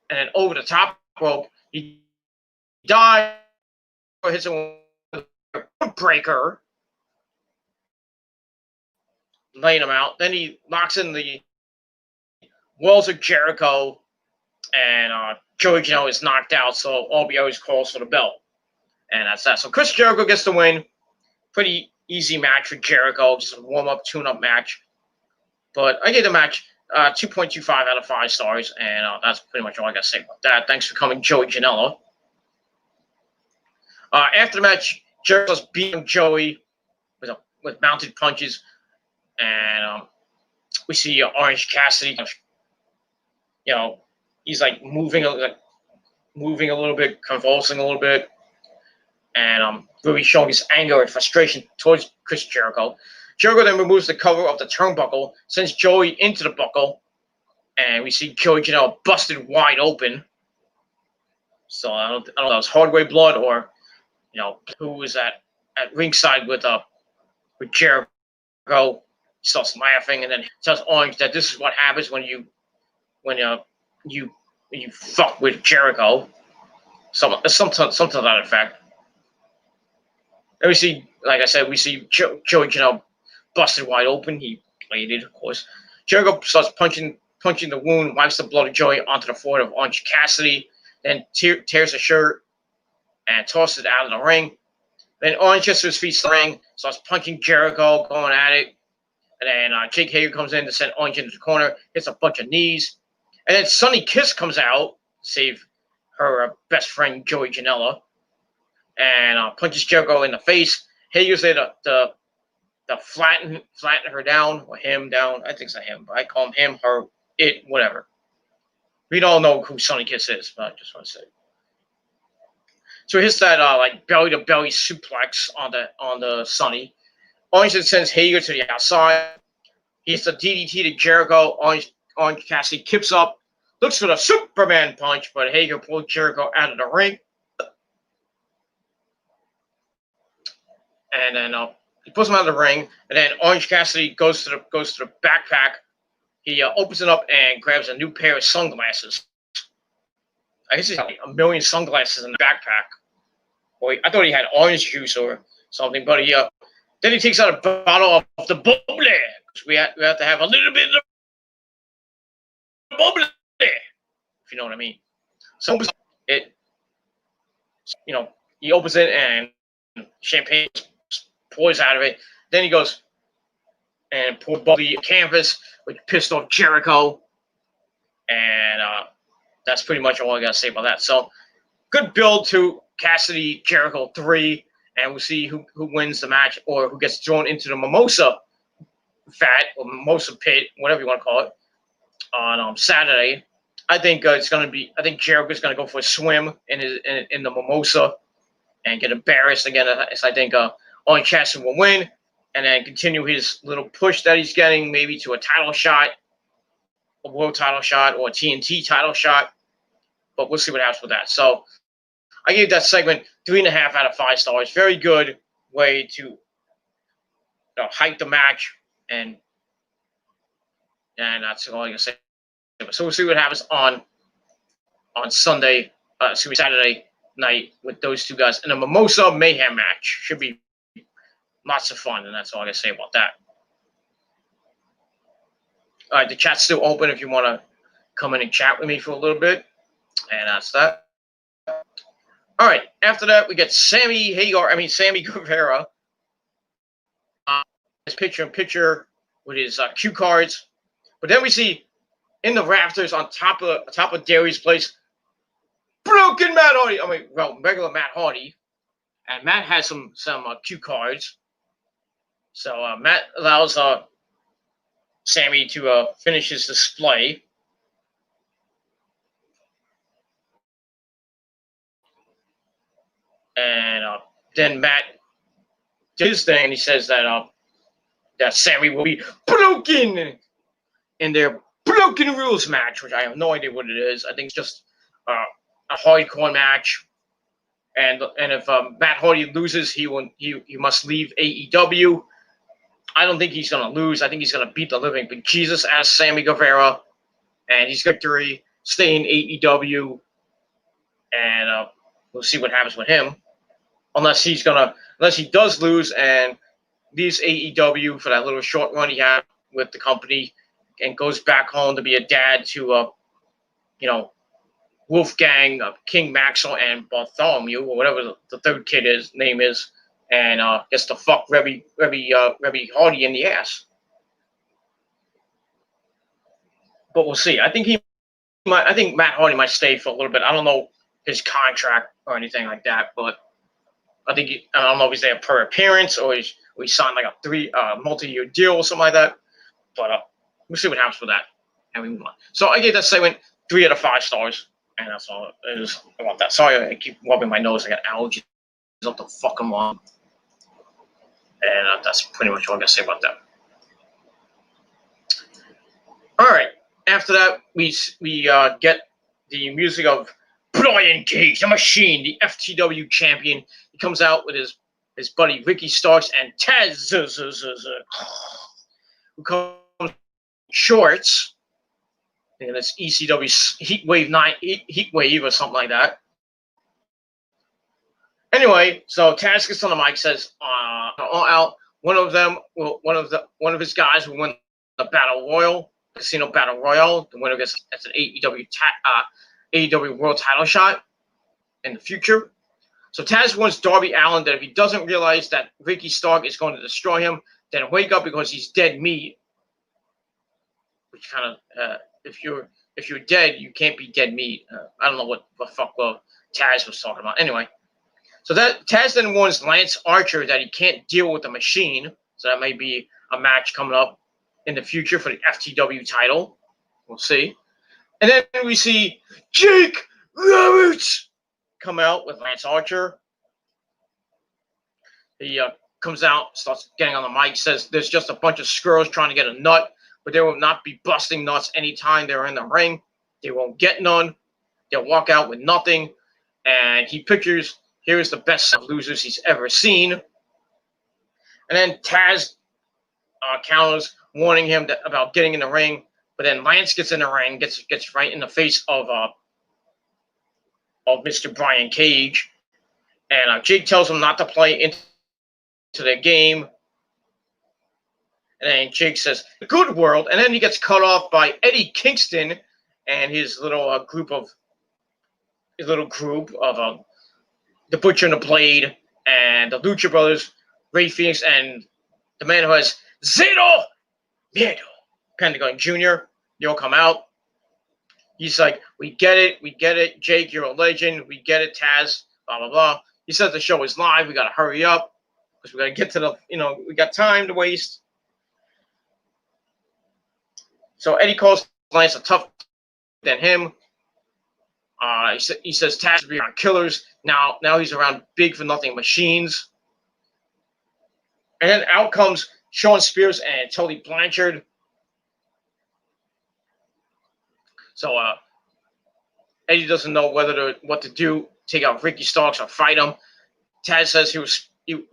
and then over the top rope, he dives, hits a breaker, laying him out. Then he locks in the walls of Jericho, and Joey Janela is knocked out, so always calls for the belt. And that's that. So Chris Jericho gets the win. Pretty easy match for Jericho. Just a warm-up, tune-up match. But I gave the match 2.25 out of 5 stars, and that's pretty much all I got to say about that. Thanks for coming, Joey Janela. After the match, Jericho's beating Joey with mounted punches, and we see Orange Cassidy. He's like moving a little bit, convulsing a little bit, and really showing his anger and frustration towards Chris Jericho. Jericho then removes the cover of the turnbuckle, sends Joey into the buckle, and we see Joey Janela busted wide open. So I don't know if that was Hardway blood or who was at ringside with Jericho. He starts laughing and then tells Orange that this is what happens when you fuck with Jericho. Something to that effect. And we see, like I said, Joey Janela busted wide open. He bladed, of course. Jericho starts punching the wound, wipes the blood of Joey onto the forehead of Orange Cassidy, then tears the shirt and tosses it out of the ring. Then Orange gets to his feet, ring, starts punching Jericho, going at it. And then Jake Hager comes in to send Orange into the corner, hits a bunch of knees. And then Sonny Kiss comes out to save her best friend, Joey Janela, and punches Jericho in the face. Hager's there to flatten her down, or him down. I think it's not him, but I call him, her, it, whatever. We don't know who Sonny Kiss is, but I just want to say. So he hits that belly-to-belly suplex on the Sonny. Orange sends Hager to the outside. He hits the DDT to Jericho. Orange Cassidy kips up, looks for the Superman punch, but Hager pulls Jericho out of the ring. And then he pulls him out of the ring. And then Orange Cassidy goes to the backpack. He opens it up and grabs a new pair of sunglasses. I guess he had a million sunglasses in the backpack. Boy, I thought he had orange juice or something, but then he takes out a bottle of the bubbly. We have to have a little bit of the bubbly, if you know what I mean. So he opens it and champagne pours out of it. Then he goes and pours bubbly canvas, which pissed off Jericho. And that's pretty much all I got to say about that. So good build to Cassidy Jericho 3. And we'll see who wins the match or who gets thrown into the mimosa vat or mimosa pit, whatever you want to call it, on Saturday. I think it's going to be. I think Jericho's going to go for a swim in the mimosa and get embarrassed again. So I think Orange Cassidy will win and then continue his little push that he's getting, maybe to a title shot, a world title shot, or a TNT title shot. But we'll see what happens with that. So I gave that segment 3.5 out of 5 stars. Very good way to hype the match, and that's all I can say. So we'll see what happens on Saturday night with those two guys in a Mimosa Mayhem match. Should be lots of fun, and that's all I can say about that. All right, the chat's still open if you want to come in and chat with me for a little bit, and that's that. All right, after that, we get Sammy Guevara. His picture-in-picture with his cue cards. But then we see in the rafters on top of Dairy's place, regular Matt Hardy. and Matt has some cue cards. So Matt allows Sammy to finish his display. And then Matt did his thing, and he says that Sammy will be broken in their broken rules match, which I have no idea what it is. I think it's just a hardcore match. And if Matt Hardy loses, he must leave AEW. I don't think he's gonna lose. I think he's gonna beat the living bejesus as Sammy Guevara, and he's victory, stay in AEW, and we'll see what happens with him. Unless he does lose and leaves AEW for that little short run he had with the company, and goes back home to be a dad to Wolfgang, King Maxwell, and Bartholomew, or whatever the third kid name is, and gets to fuck Reby Hardy in the ass. But we'll see. I think Matt Hardy might stay for a little bit. I don't know his contract or anything like that, but I don't know if he's there per appearance or he signed like a multi-year deal or something like that. But we'll see what happens with that, and we move on. So I gave that segment 3 out of 5 stars. And that's all it is about that. Sorry, I keep rubbing my nose. I got allergies up the fucking wall. And that's pretty much all I got to say about that. All right. After that, we get the music of Brian Cage, the Machine, the FTW champion. He comes out with his buddy Ricky Starks and Taz, who comes in shorts. And it's ECW Heatwave or something like that. Anyway, so Taz gets on the mic, says, all out. One of his guys will win the Battle Royal, Casino Battle Royal. The winner gets an AEW World Title shot in the future. So Taz warns Darby Allin that if he doesn't realize that Ricky Stark is going to destroy him, then wake up because he's dead meat. Which kind of if you're dead, you can't be dead meat. I don't know what the fuck Taz was talking about. Anyway, so that Taz then warns Lance Archer that he can't deal with the Machine. So that may be a match coming up in the future for the FTW title. We'll see. And then we see Jake Roberts come out with Lance Archer. He comes out, starts getting on the mic, says there's just a bunch of squirrels trying to get a nut, but they will not be busting nuts anytime they're in the ring. They won't get none. They'll walk out with nothing. And he pictures, here is the best set of losers he's ever seen. And then Taz counters, warning him about getting in the ring. But then Lance gets in the ring, gets right in the face of Mr. Brian Cage. And Jake tells him not to play into their game. And then Jake says, the good world. And then he gets cut off by Eddie Kingston and his little group of the Butcher and the Blade and the Lucha Brothers, Ray Phoenix, and the man who has Zero Miedo, Pentagon Jr. They all come out. He's like, we get it, Jake, you're a legend. We get it, Taz, blah, blah, blah. He says the show is live. We got to hurry up because we got to get to we got time to waste. So Eddie calls Lance a tough than him. He says Taz will be around killers. Now he's around big for nothing machines. And then out comes Shawn Spears and Tully Blanchard. So Eddie doesn't know what to do, take out Ricky Starks or fight him. Taz says he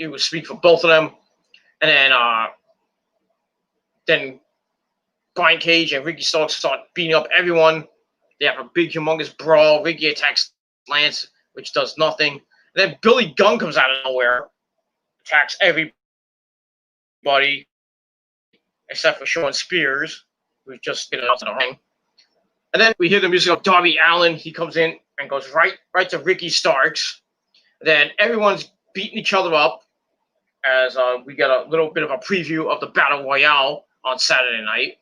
will speak for both of them. And then Brian Cage and Ricky Starks start beating up everyone. They have a big, humongous brawl. Ricky attacks Lance, which does nothing. And then Billy Gunn comes out of nowhere, attacks everybody except for Shawn Spears, who's just getting out to the ring. And then we hear the music of Darby Allin. He comes in and goes right to Ricky Starks. Then everyone's beating each other up as we get a little bit of a preview of the Battle Royale on Saturday night.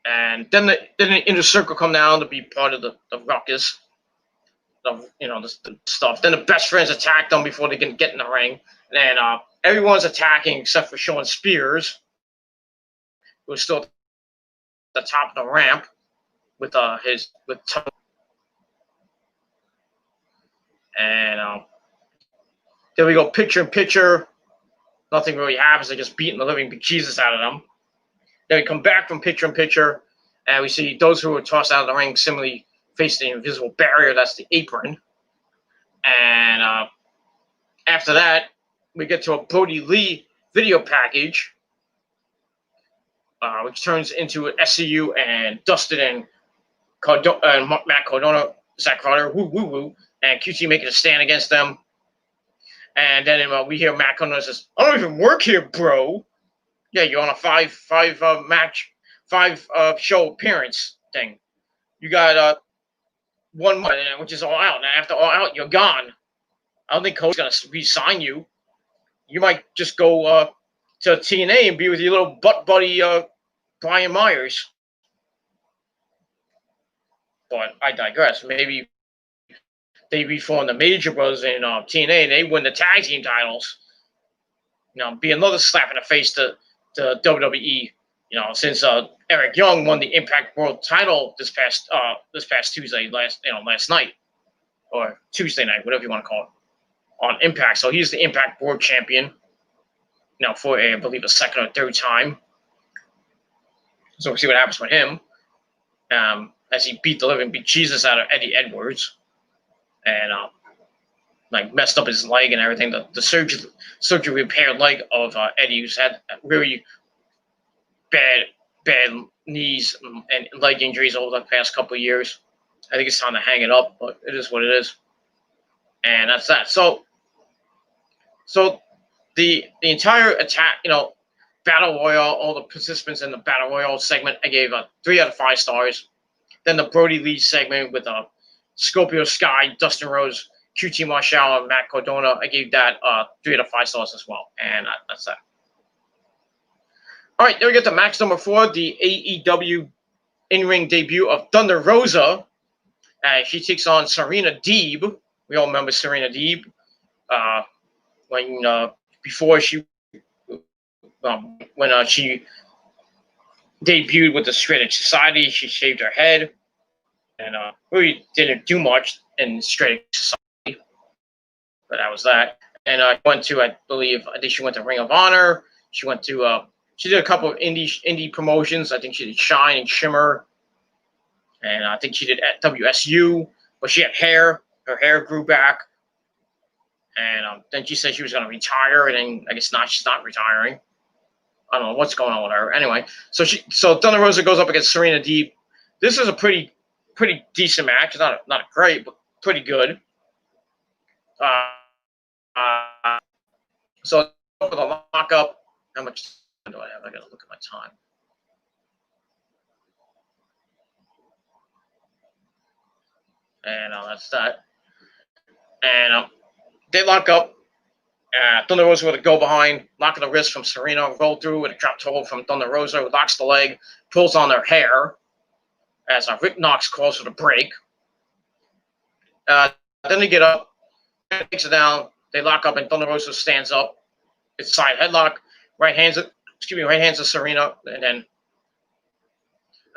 And then the Inner Circle come down to be part of the ruckus. the stuff. Then the best friends attack them before they can get in the ring. And everyone's attacking except for Shawn Spears, who's still at the top of the ramp with and there we go, picture in picture. Nothing really happens. They're just beating the living bejesus out of them. Then we come back from picture in picture, and we see those who were tossed out of the ring similarly face the invisible barrier. That's the apron. And after that, we get to a Brody Lee video package, which turns into an SCU and Dustin and Matt Cardona, Zach Carter, woo, and QT making a stand against them. And then we hear Matt Cardona says, "I don't even work here, bro." Yeah, you're on a five show appearance thing. You got 1 month, which is All Out. And after All Out, you're gone. I don't think Cody's gonna re-sign you. You might just go to TNA and be with your little butt buddy Brian Myers. But I digress. Maybe they reform the Major Brothers in TNA and they win the tag team titles. Be another slap in the face to WWE. Since Eric Young won the Impact World title this past Tuesday, last night, or Tuesday night, whatever you want to call it, on Impact. So he's the Impact World Champion. For I believe a second or third time. So we'll see what happens with him. As he beat the living bejesus out of Eddie Edwards, and messed up his leg and everything. The surgery repaired leg of Eddie, who's had really bad knees and leg injuries over the past couple of years. I think it's time to hang it up, but it is what it is. And that's that. So the entire attack, Battle Royale, all the participants in the Battle Royale segment, I gave 3 out of 5 stars. Then the Brody Lee segment with Scorpio Sky, Dustin Rhodes, QT Marshall, and Matt Cardona, I gave that 3 out of 5 stars as well. And that's that. All right, then we get to match number 4, the AEW in-ring debut of Thunder Rosa. She takes on Serena Deeb. We all remember Serena Deeb before she debuted with the Straight Edge Society. She shaved her head and really didn't do much in Straight Edge Society, but that was that. And I think she went to Ring of Honor. She went to she did a couple of indie promotions. I think she did Shine and Shimmer, and I think she did at WSU. But she had hair. Her hair grew back, and then she said she was going to retire, and then I guess not. She's not retiring. I don't know what's going on with her. Anyway, so Thunder Rosa goes up against Serena Deeb. This is a pretty decent match. Not great, but pretty good. So for the lockup, how much time do I have? I got to look at my time. And that's that. And they lock up. Thunder Rosa with a go behind, lock of the wrist from Serena, roll through with a drop toe from Thunder Rosa, who locks the leg, pulls on her hair as Rick Knox calls for the break. Then they get up, takes it down, they lock up, and Thunder Rosa stands up. It's side headlock, right hands to Serena, and then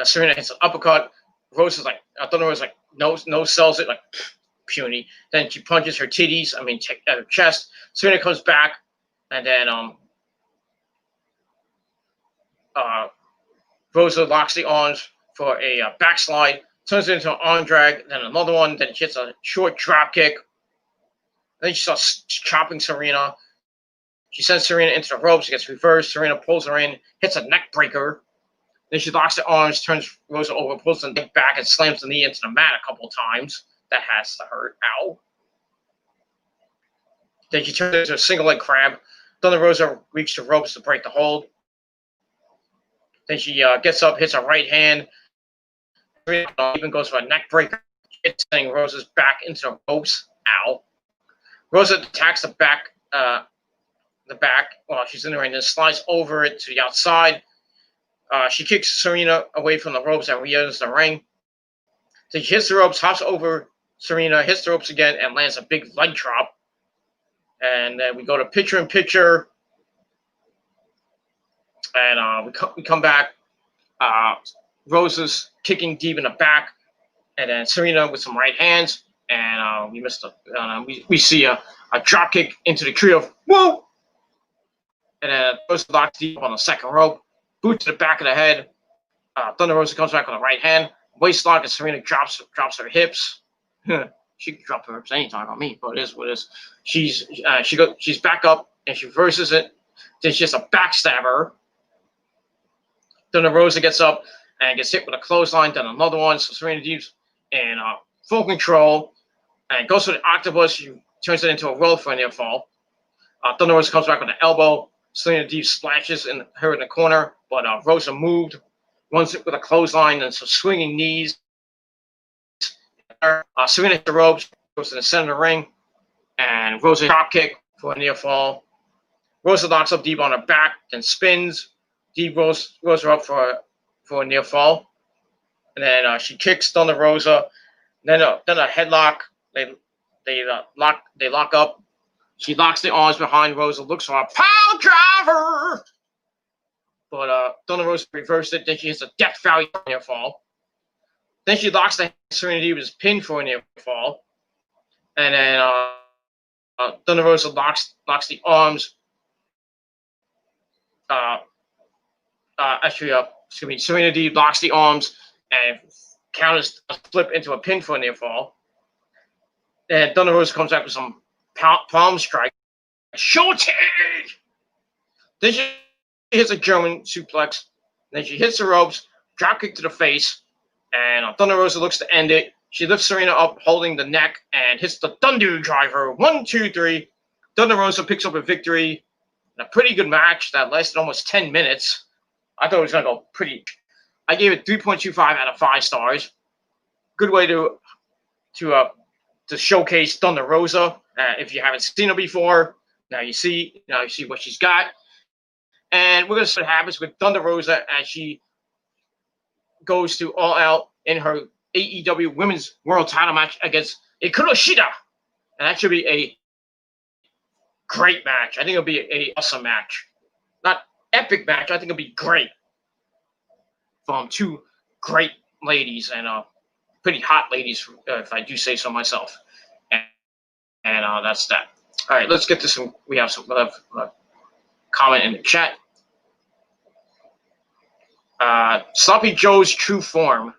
Serena hits an uppercut. Thunder Rosa's no sells it, puny. Then she punches her titties, her chest. Serena comes back, and then Rosa locks the arms for a backslide, turns it into an arm drag, then another one, then she hits a short drop kick. Then she starts chopping Serena. She sends Serena into the ropes, she gets reversed, Serena pulls her in, hits a neck breaker. Then she locks the arms, turns Rosa over, pulls the neck back, and slams the knee into the mat a couple of times. That has to hurt. Ow. Then she turns into a single leg crab. Thunder Rosa reaches the ropes to break the hold. Then she gets up, hits a right hand. Even goes for a neck breaker, sending Rosa's back into the ropes. Ow. Rosa attacks the back while she's in the ring, then slides over it to the outside. She kicks Serena away from the ropes and re-enters the ring. Then she hits the ropes, hops over Serena hits the ropes again and lands a big leg drop. And then we go to picture-in-picture. And we come back. Rosa's kicking deep in the back. And then Serena with some right hands. And we missed we see a drop kick into the trio. Whoa! And then Rosa locks deep on the second rope. Boot to the back of the head. Thunder Rosa comes back with a right hand. Waist lock, and Serena drops her hips. She can drop her hips anytime on me, but it is what it is. She's back up and she reverses it. Then she has a backstabber. Thunder Rosa gets up and gets hit with a clothesline. Then another one. So Serena Deeb's in full control and goes for the octopus. She turns it into a roll for a near fall. Thunder Rosa comes back with an elbow. Serena Deeb splashes her in the corner, but Rosa moved. Runs it with a clothesline and some swinging knees. Serena hits the ropes, goes to the center of the ring, and Rosa drop kick for a near fall. Rosa locks up Deeb on her back, then spins. Deeb rolls her up for a near fall, and then she kicks Thunder Rosa. Then a headlock. They lock up. She locks the arms behind Rosa, looks for a power driver. But Thunder Rosa reversed it. Then she hits a Death Valley near fall. Then she locks the Serena Deeb's pin for a near fall. And then Thunder Rosa locks the arms. Serena Deeb locks the arms and counters a flip into a pin for a near fall. And Thunder Rosa comes back with some palm strike. Shorty! Then she hits a German suplex. Then she hits the ropes, drop kick to the face, and Thunder Rosa looks to end it. She lifts Serena up, holding the neck, and hits the Thunder Driver. 1, 2, 3. Thunder Rosa picks up a victory in a pretty good match that lasted almost 10 minutes. I thought it was going to go pretty. I gave it 3.25 out of 5 stars. Good way to showcase Thunder Rosa. If you haven't seen her before, now you see what she's got. And we're going to see what happens with Thunder Rosa as she goes to All Out in her AEW Women's World Title match against Hikaru Shida. And that should be a great match. I think it'll be an awesome match. Not epic match. I think it'll be great. From two great ladies and pretty hot ladies, if I do say so myself. And that's that. All right, let's get to some. We have some comment in the chat. Sloppy Joe's true form.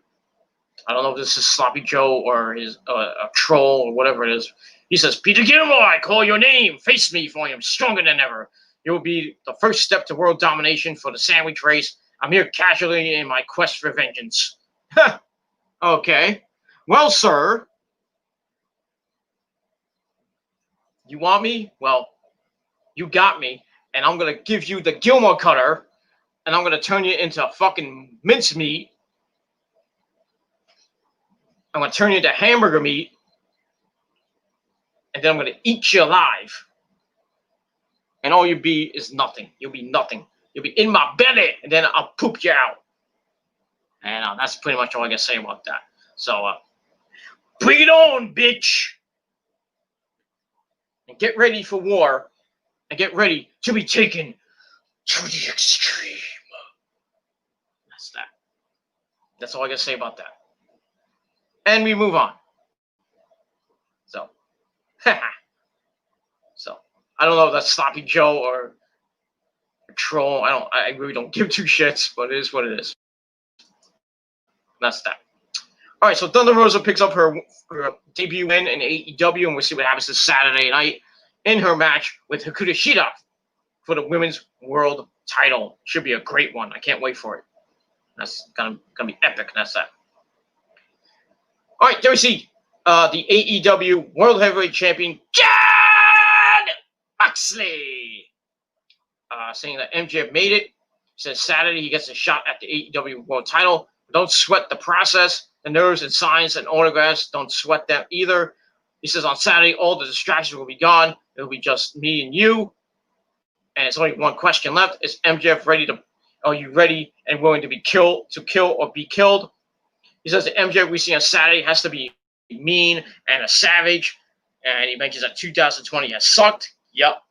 I don't know if this is Sloppy Joe or his a troll or whatever it is. He says, Peter Gilroy, call your name. Face me, for I am stronger than ever. It will be the first step to world domination for the sandwich race. I'm here casually in my quest for vengeance. Okay. Well, sir. You want me? Well, you got me. And I'm going to give you the Gilmore cutter. And I'm going to turn you into fucking mincemeat. I'm going to turn you into hamburger meat. And then I'm going to eat you alive. And all you'll be is nothing. You'll be nothing. You'll be in my belly. And then I'll poop you out. And that's pretty much all I got to say about that. So, bring it on, bitch. And get ready for war. And get ready to be taken to the extreme. That's that. That's all I got to say about that. And we move on. So, I don't know if that's Sloppy Joe or a troll. I really don't give two shits, but it is what it is. That's that. All right, so Thunder Rosa picks up her debut win in AEW, and we'll see what happens this Saturday night in her match with Hikaru Shida for the Women's World Title. Should be a great one. I can't wait for it. That's gonna be epic. That's that. All right, there we see the AEW World Heavyweight Champion Jon Moxley saying that MJF made it. He says Saturday he gets a shot at the AEW World Title. Don't sweat the process. The nerves and signs and autographs, don't sweat them either. He says on Saturday, all the distractions will be gone. It'll be just me and you. And it's only one question left. Is MJF ready to? Are you ready and willing to kill or be killed? He says the MJF we see on Saturday has to be mean and a savage. And he mentions that 2020 has sucked. Yep.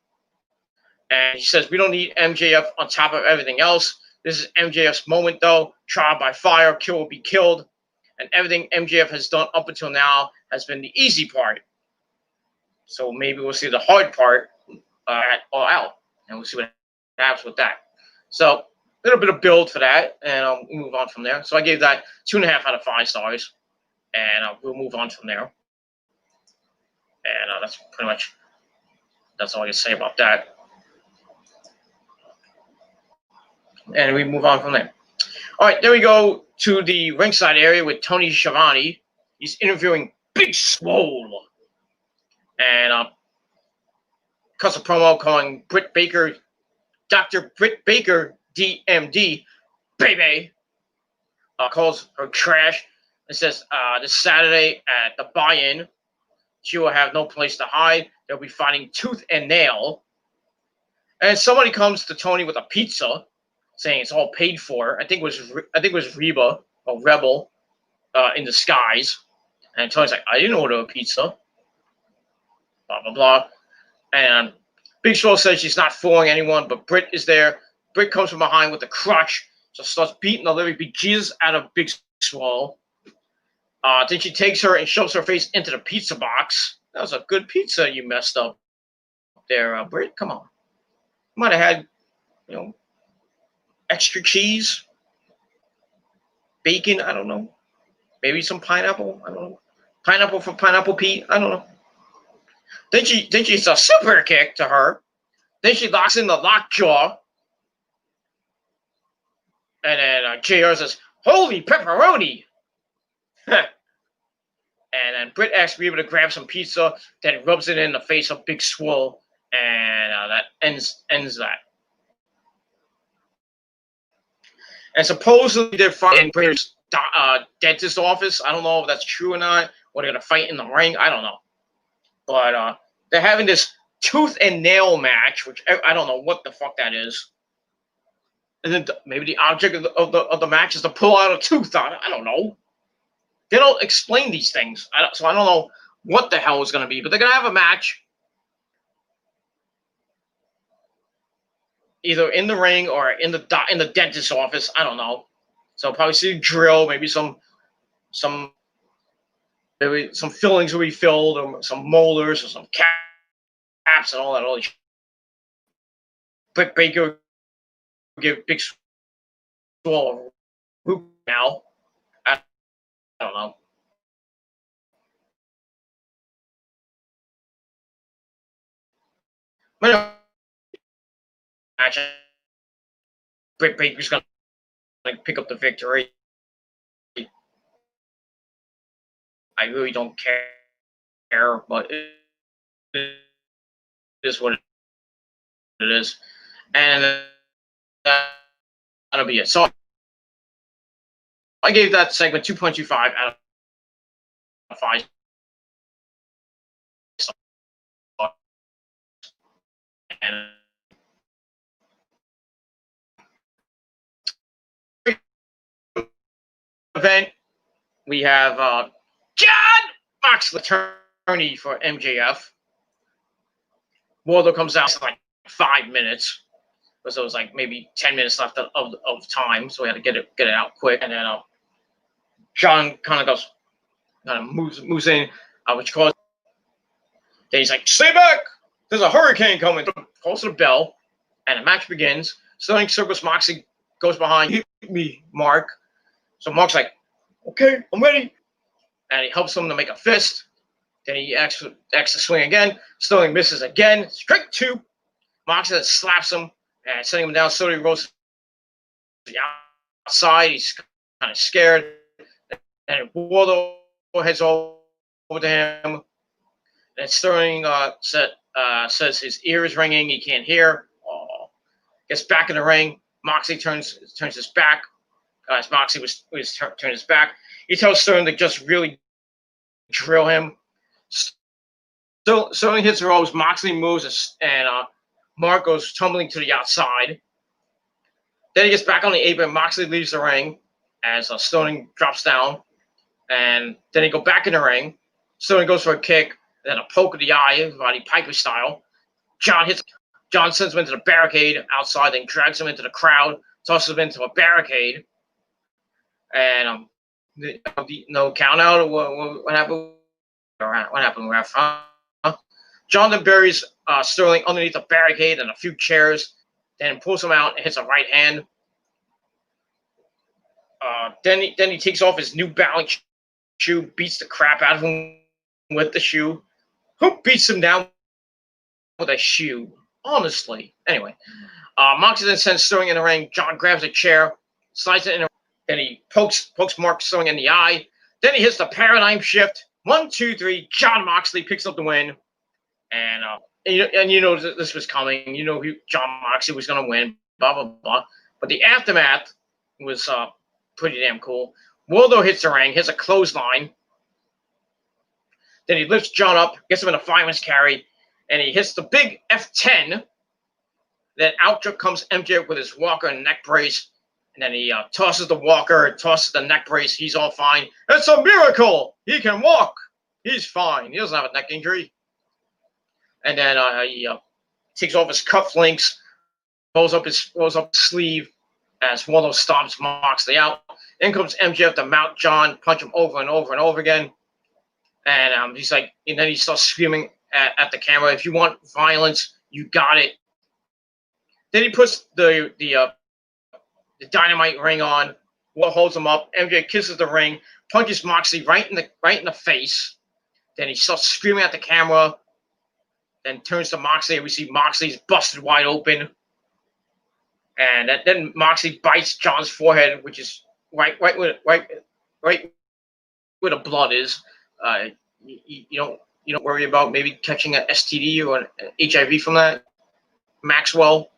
And he says, we don't need MJF on top of everything else. This is MJF's moment, though. Trial by fire, kill will be killed. And everything MJF has done up until now has been the easy part. So maybe we'll see the hard part at All Out. And we'll see what happens with that. So a little bit of build for that. And we'll move on from there. So I gave that 2.5 out of 5 stars. And we'll move on from there. And that's all I can say about that. And we move on from there. All right, then we go to the ringside area with Tony Schiavone. He's interviewing Big Swole. And cuts a promo calling Britt Baker, Dr. Britt Baker, DMD, baby. Calls her trash. It says this Saturday at the buy-in, she will have no place to hide. They'll be fighting tooth and nail. And somebody comes to Tony with a pizza, saying it's all paid for. I think it was Reba or Rebel in disguise. And Tony's like, I didn't order a pizza. Blah, blah, blah. And Big Swole says she's not fooling anyone, but Britt is there. Britt comes from behind with a crutch, so starts beating the living bejesus out of Big Swole. Then she takes her and shoves her face into the pizza box. That was a good pizza you messed up there, Britt. Come on. You might have had, extra cheese, bacon, I don't know. Maybe some pineapple, I don't know. Pineapple for Pineapple Pete, I don't know. Then she hits a super kick to her. Then she locks in the lockjaw. And then JR says, holy pepperoni! And then Britt asks Reba to grab some pizza, then rubs it in the face of Big Swole, and that ends that. And supposedly they're fighting in Britt's dentist office. I don't know if that's true or not. Or they're going to fight in the ring. I don't know. But they're having this tooth and nail match, which I don't know what the fuck that is. And then maybe the object of the match is to pull out a tooth. I don't know. They don't explain these things. So I don't know what the hell is going to be. But they're going to have a match. Either in the ring or in the dentist's office. I don't know. So probably see a drill, maybe some fillings will be filled, or some molars, or some caps, and all that other shit. Britt Baker will give Big Swole a root now. I don't know. But match, Britt Baker's gonna pick up the victory. I really don't care, but it is what it is, and that'll be it. So I gave that segment 2.25 out of 5. And event, we have John Moxley, attorney for MJF. Wardlow comes out in like 5 minutes, because there was like maybe 10 minutes left of time, so we had to get it out quick. And then John kind of moves in, which calls. Then he's like, "Stay back! There's a hurricane coming." Calls the bell, and the match begins. Sterling circles Moxley, goes behind. Hit me, Mark. So Mark's like, "Okay, I'm ready," and he helps him to make a fist. Then he acts to swing again. Sterling misses again. Strike 2. Moxley slaps him and sending him down. So he rolls to the outside. He's kind of scared. And Wardlow heads over to him. And Sterling says his ear is ringing. He can't hear. Gets back in the ring. Moxley turns his back. As Moxley was turning his back, he tells Sterling to just really drill him. Sterling hits the ropes. Moxley moves, and Mark goes tumbling to the outside. Then he gets back on the apron. Moxley leaves the ring as Sterling drops down. And then he go back in the ring. Sterling goes for a kick, then a poke of the eye, Roddy Piper style. John sends him into the barricade outside, then drags him into the crowd, tosses him into a barricade, and no count out. What happened? What happened, ref? Jonathan buries Sterling underneath a barricade and a few chairs, then pulls him out and hits a right hand. Then he takes off his New Balance shoe, beats the crap out of him with the shoe. Who beats him down with a shoe? Honestly. Anyway, Moxley then sends Sterling in the ring. John grabs a chair, slides it in. Then he pokes Mark Sterling in the eye. Then he hits the paradigm shift. 1, 2, 3. John Moxley picks up the win. And you know this was coming. You know John Moxley was going to win. Blah blah blah. But the aftermath was pretty damn cool. Waldo hits the ring, hits a clothesline. Then he lifts John up, gets him in a fireman's carry, and he hits the big F10. Then out comes MJF with his walker and neck brace. And then he tosses the walker, tosses the neck brace. He's all fine. It's a miracle. He can walk. He's fine. He doesn't have a neck injury. And then he takes off his cufflinks, rolls up his sleeve as Waldo stomps Moxley out. In comes MJF to mount John, punch him over and over and over again. And he's like, and then he starts screaming at the camera, "If you want violence, you got it." Then he puts the dynamite ring on. Waldo holds him up. MJ kisses the ring, punches Moxley right in the face. Then he starts screaming at the camera. Then turns to Moxley, and we see Moxley's busted wide open. And then Moxley bites John's forehead, which is right where the blood is. You don't worry about maybe catching an STD or an HIV from that. Maxwell.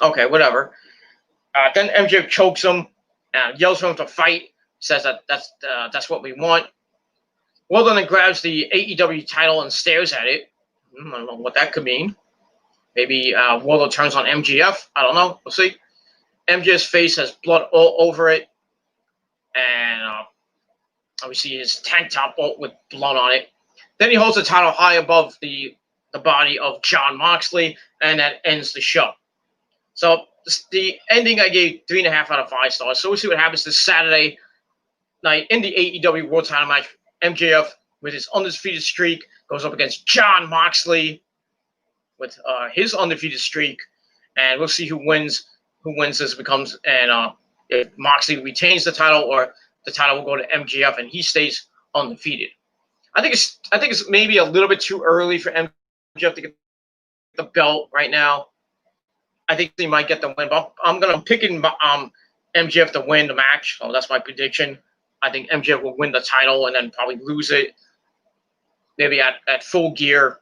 Okay, whatever. Then MJ chokes him, yells for him to fight. Says that's what we want. Waldo then grabs the AEW title and stares at it. I don't know what that could mean. Maybe Waldo turns on MJF. I don't know. We'll see. MJF's face has blood all over it. And we see his tank top with blood on it. Then he holds the title high above the body of John Moxley, and that ends the show. So the ending I gave 3.5 out of 5 stars. So we'll see what happens this Saturday night in the AEW World Title match. MJF, with his undefeated streak, goes up against John Moxley with his undefeated streak, and we'll see who wins. Who wins this becomes, and if Moxley retains the title, or the title will go to MJF and he stays undefeated. I think it's maybe a little bit too early for MJF to get the belt right now. I think he might get the win, but I'm picking MJF to win the match. So that's my prediction. I think MJF will win the title and then probably lose it, maybe at Full Gear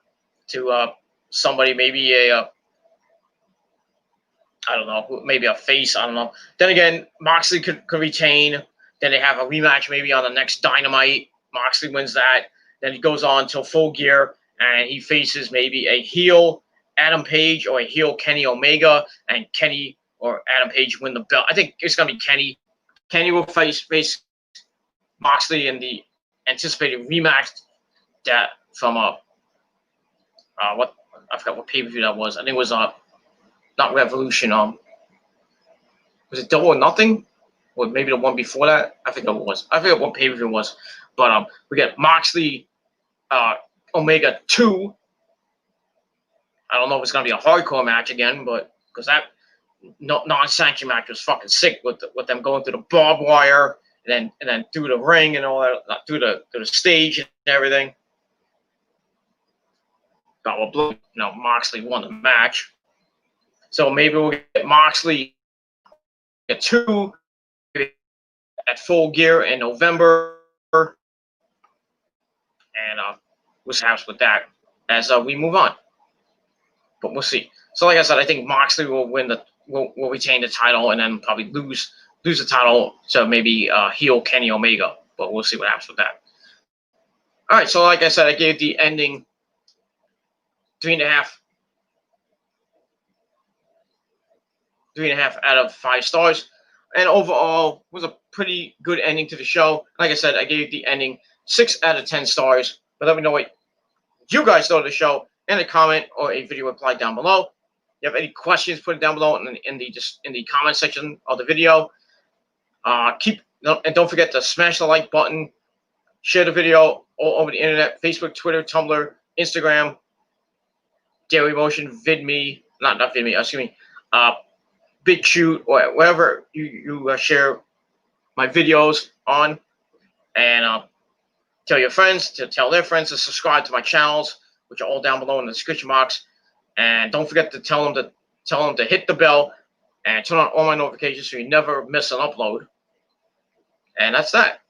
to somebody, maybe I don't know, maybe a face. I don't know. Then again, Moxley could retain. Then they have a rematch maybe on the next Dynamite. Moxley wins that. Then he goes on till Full Gear, and he faces maybe a heel Adam Page or a heel Kenny Omega, and Kenny or Adam Page win the belt. I think it's going to be Kenny. Kenny will face Moxley in the anticipated rematch that from what I forgot what pay-per-view that was. I think it was not Revolution. Was it Double or Nothing? Or maybe the one before that? I forget what it was. I forget what pay-per-view it was. But we get Moxley Omega 2. I don't know if it's gonna be a hardcore match again, but because that non-sanctioned match was fucking sick with them going through the barbed wire and then through the ring and all that, through the stage and everything. But Moxley won the match. So maybe we'll get Moxley at 2 at Full Gear in November. And we'll see what happens with that as we move on. But we'll see. So like I said, I think Moxley will will retain the title and then probably lose the title to maybe heel Kenny Omega. But we'll see what happens with that. All right, so like I said, I gave the ending 3.5 out of 5 stars. And overall, was a pretty good ending to the show. Like I said, I gave the ending 6 out of 10 stars. But let me know what you guys thought of the show in a comment or a video reply down below. If you have any questions, put it down below in the comment section of the video. And don't forget to smash the like button, share the video all over the internet, Facebook, Twitter, Tumblr, Instagram, Daily Motion, VidMe, not VidMe, excuse me, BitChute, or wherever you share my videos on, and tell your friends to tell their friends to subscribe to my channels, which are all down below in the description box. And don't forget to tell them to hit the bell and turn on all my notifications so you never miss an upload. And that's that.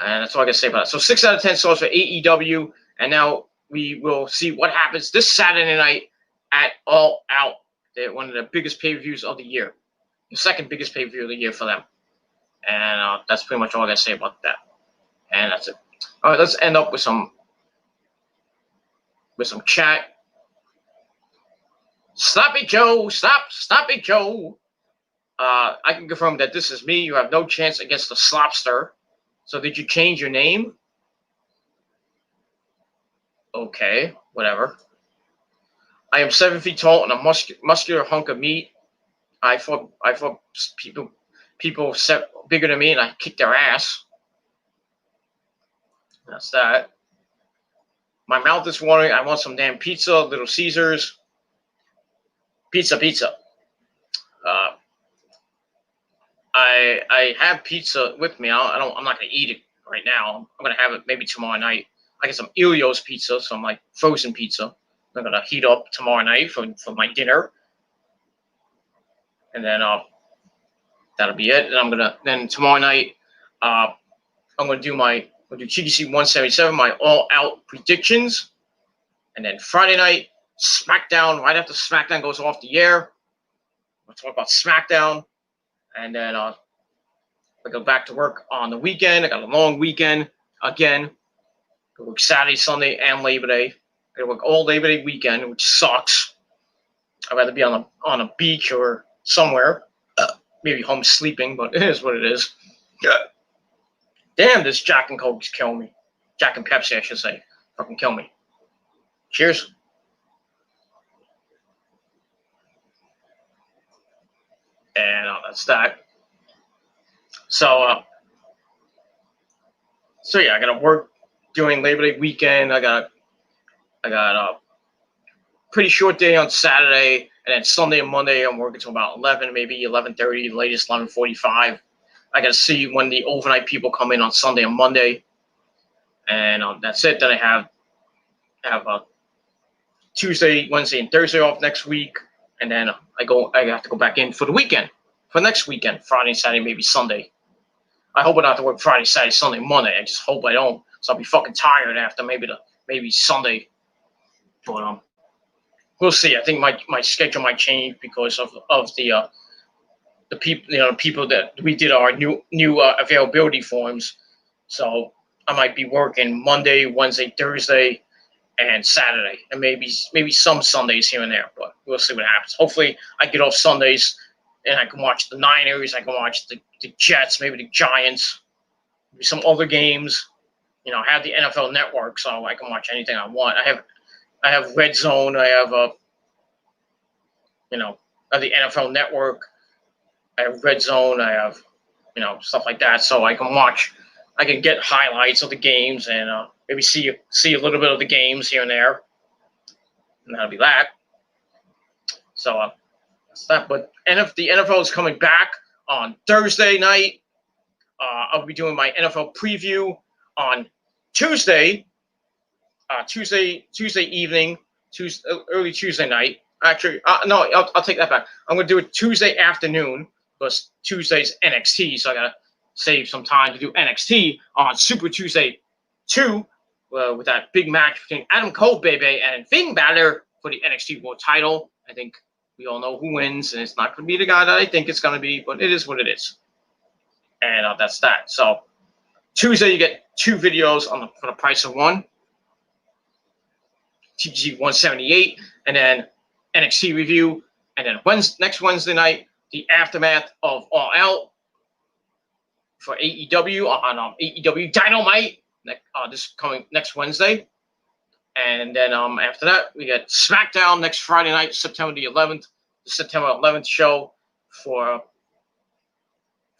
And that's all I can say about it. So 6 out of 10 stars for AEW, and now we will see what happens this Saturday night at All Out. They're one of the biggest pay-per-views of the year, the second biggest pay-per-view of the year for them. And that's pretty much all I gotta say about that. And that's it. All right, let's end up with some chat. Sloppy Joe, Sloppy Joe. I can confirm that this is me. You have no chance against the Slopster. So did you change your name? Okay, whatever. I am 7 feet tall and a muscular hunk of meat. I fought people bigger than me, and I kicked their ass. That's that. My mouth is watering. I want some damn pizza, Little Caesars. Pizza. I have pizza with me. I'm not gonna eat it right now. I'm gonna have it maybe tomorrow night. I get some Elio's pizza, some like frozen pizza. I'm gonna heat up tomorrow night for my dinner, and then that'll be it. And then tomorrow night I'm gonna do TGC 177, my All Out predictions, and then Friday night SmackDown. Right after SmackDown goes off the air, we'll talk about SmackDown, and then I go back to work on the weekend. I got a long weekend again. I work Saturday, Sunday, and Labor Day. I gotta work all Labor Day weekend, which sucks. I'd rather be on a beach or somewhere, maybe home sleeping, but it is what it is. Damn, this Jack and Coke's killing me. Jack and Pepsi, I should say. Fucking kill me. Cheers. And that's that. So yeah, I gotta work during Labor Day weekend. I got a pretty short day on Saturday, and then Sunday and Monday I'm working till about 11, maybe 11:30, latest 11:45. I got to see when the overnight people come in on Sunday and Monday, and that's it. Then I have Tuesday, Wednesday, and Thursday off next week, and then I have to go back in for the weekend, for next weekend, Friday, Saturday, maybe Sunday. I hope I don't have to work Friday, Saturday, Sunday, Monday. I just hope I don't, so I'll be fucking tired after maybe Sunday. But we'll see. I think my schedule might change because of the people that we did our new availability forms. So I might be working Monday, Wednesday, Thursday, and Saturday, and maybe some Sundays here and there. But we'll see what happens. Hopefully, I get off Sundays and I can watch the Niners. I can watch the Jets, maybe the Giants, maybe some other games. I have the NFL Network, so I can watch anything I want. I have Red Zone. I have the NFL Network. I have Red Zone. I have stuff like that, so I can get highlights of the games and maybe see a little bit of the games here and there, and that'll be that. So that's that. But the NFL is coming back on Thursday night. I'll be doing my NFL preview on Tuesday evening, early Tuesday night. Actually, no, I'll take that back. I'm going to do it Tuesday afternoon because Tuesday's NXT, so I got to save some time to do NXT on Super Tuesday 2 with that big match between Adam Cole, baby, and Finn Balor for the NXT World title. I think we all know who wins, and it's not going to be the guy that I think it's going to be, but it is what it is. And that's that. So Tuesday, you get 2 videos for the price of one. TGC 178, and then NXT review, and then next Wednesday night, the aftermath of All Out for AEW on AEW Dynamite next Wednesday. And then after that, we get SmackDown next Friday night, September the 11th, the September 11th show for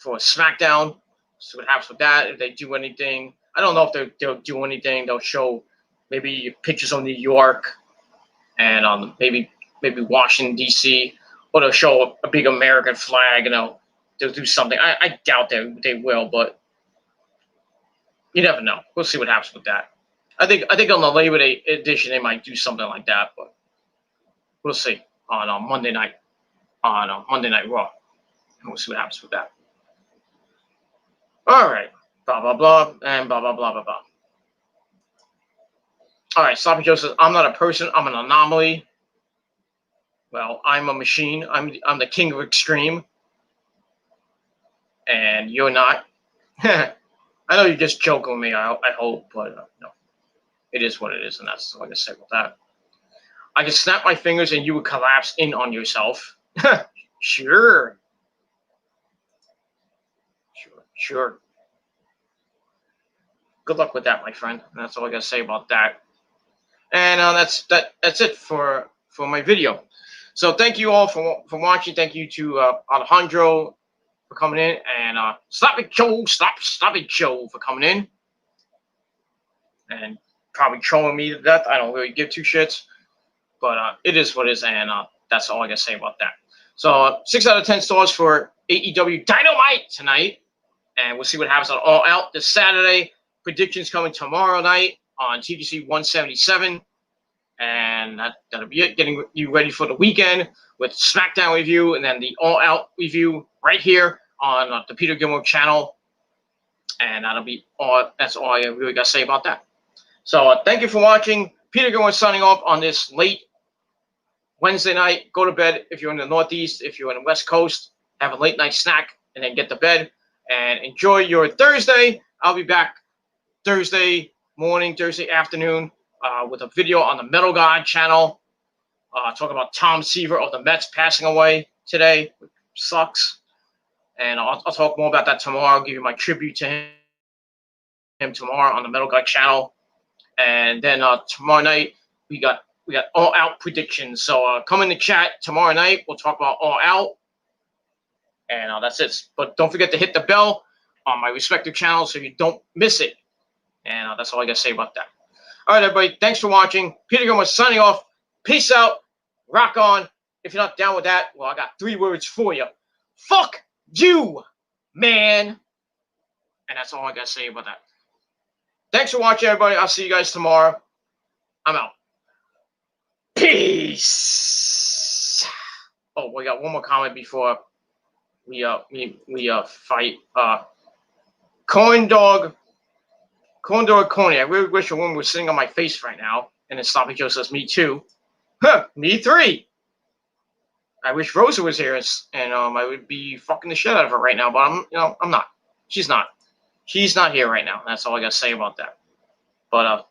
SmackDown. See what happens with that. If they do anything, I don't know if they'll do anything. They'll show maybe pictures of New York and maybe Washington D.C. or they'll show a big American flag. They'll do something. I doubt they will, but you never know. We'll see what happens with that. I think on the Labor Day edition they might do something like that, but we'll see on Monday night Raw. And we'll see what happens with that. All right, blah blah blah, and blah blah blah blah blah. All right, Sloppy Joe says I'm not a person. I'm an anomaly. Well, I'm a machine. I'm the king of extreme, and you're not. I know you're just joking with me. I hope, but no. It is what it is, and that's all I can say about that. I can snap my fingers and you would collapse in on yourself. Sure. Good luck with that, my friend. And that's all I got to say about that. And that's it for my video. So thank you all for watching. Thank you to Alejandro for coming in, and Sloppy Joe for coming in. And probably trolling me to death. I don't really give two shits, but it is what it is, and that's all I gotta say about that. So 6 out of 10 stars for AEW Dynamite tonight, and we'll see what happens on All Out this Saturday. Predictions coming tomorrow night on TGC 177, and that'll be it. Getting you ready for the weekend with SmackDown review, and then the All Out review right here on the Peter Gilmore channel, and that'll be all. That's all I really gotta say about that. So thank you for watching. Peter Gilmore signing off on this late Wednesday night. Go to bed if you're in the Northeast. If you're in the West Coast, have a late night snack and then get to bed. And enjoy your Thursday. I'll be back Thursday morning, Thursday afternoon with a video on the Metal God channel. Talk about Tom Seaver of the Mets passing away today, which sucks. And I'll talk more about that tomorrow. I'll give you my tribute to him tomorrow on the Metal God channel. And then tomorrow night we got All Out predictions. So come in the chat tomorrow night. We'll talk about All Out, and that's it. But don't forget to hit the bell on my respective channels so you don't miss it. And that's all I got to say about that. All right, everybody. Thanks for watching. Peter Gilmore signing off. Peace out. Rock on. If you're not down with that, well, I got 3 words for you. Fuck you, man. And that's all I got to say about that. Thanks for watching, everybody. I'll see you guys tomorrow. I'm out. Peace. Oh, we got one more comment before we fight. Corn Dog Coney. I really wish a woman was sitting on my face right now. And then Sloppy Joe says, "Me too." Huh? Me 3. I wish Rosa was here, and I would be fucking the shit out of her right now. But I'm not. She's not. She's not here right now. That's all I got to say about that. But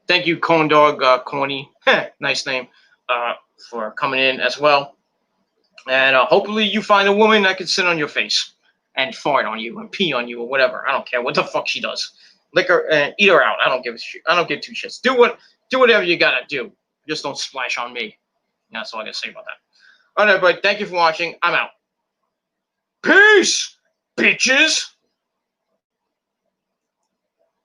thank you, Corn Dog Corny. Nice name. For coming in as well. And hopefully you find a woman that can sit on your face and fart on you and pee on you or whatever. I don't care what the fuck she does. Lick her and eat her out. I don't give a shit. I don't give 2 shits. Do whatever you gotta do. Just don't splash on me. And that's all I gotta say about that. All right, everybody. Thank you for watching. I'm out. Peace, bitches.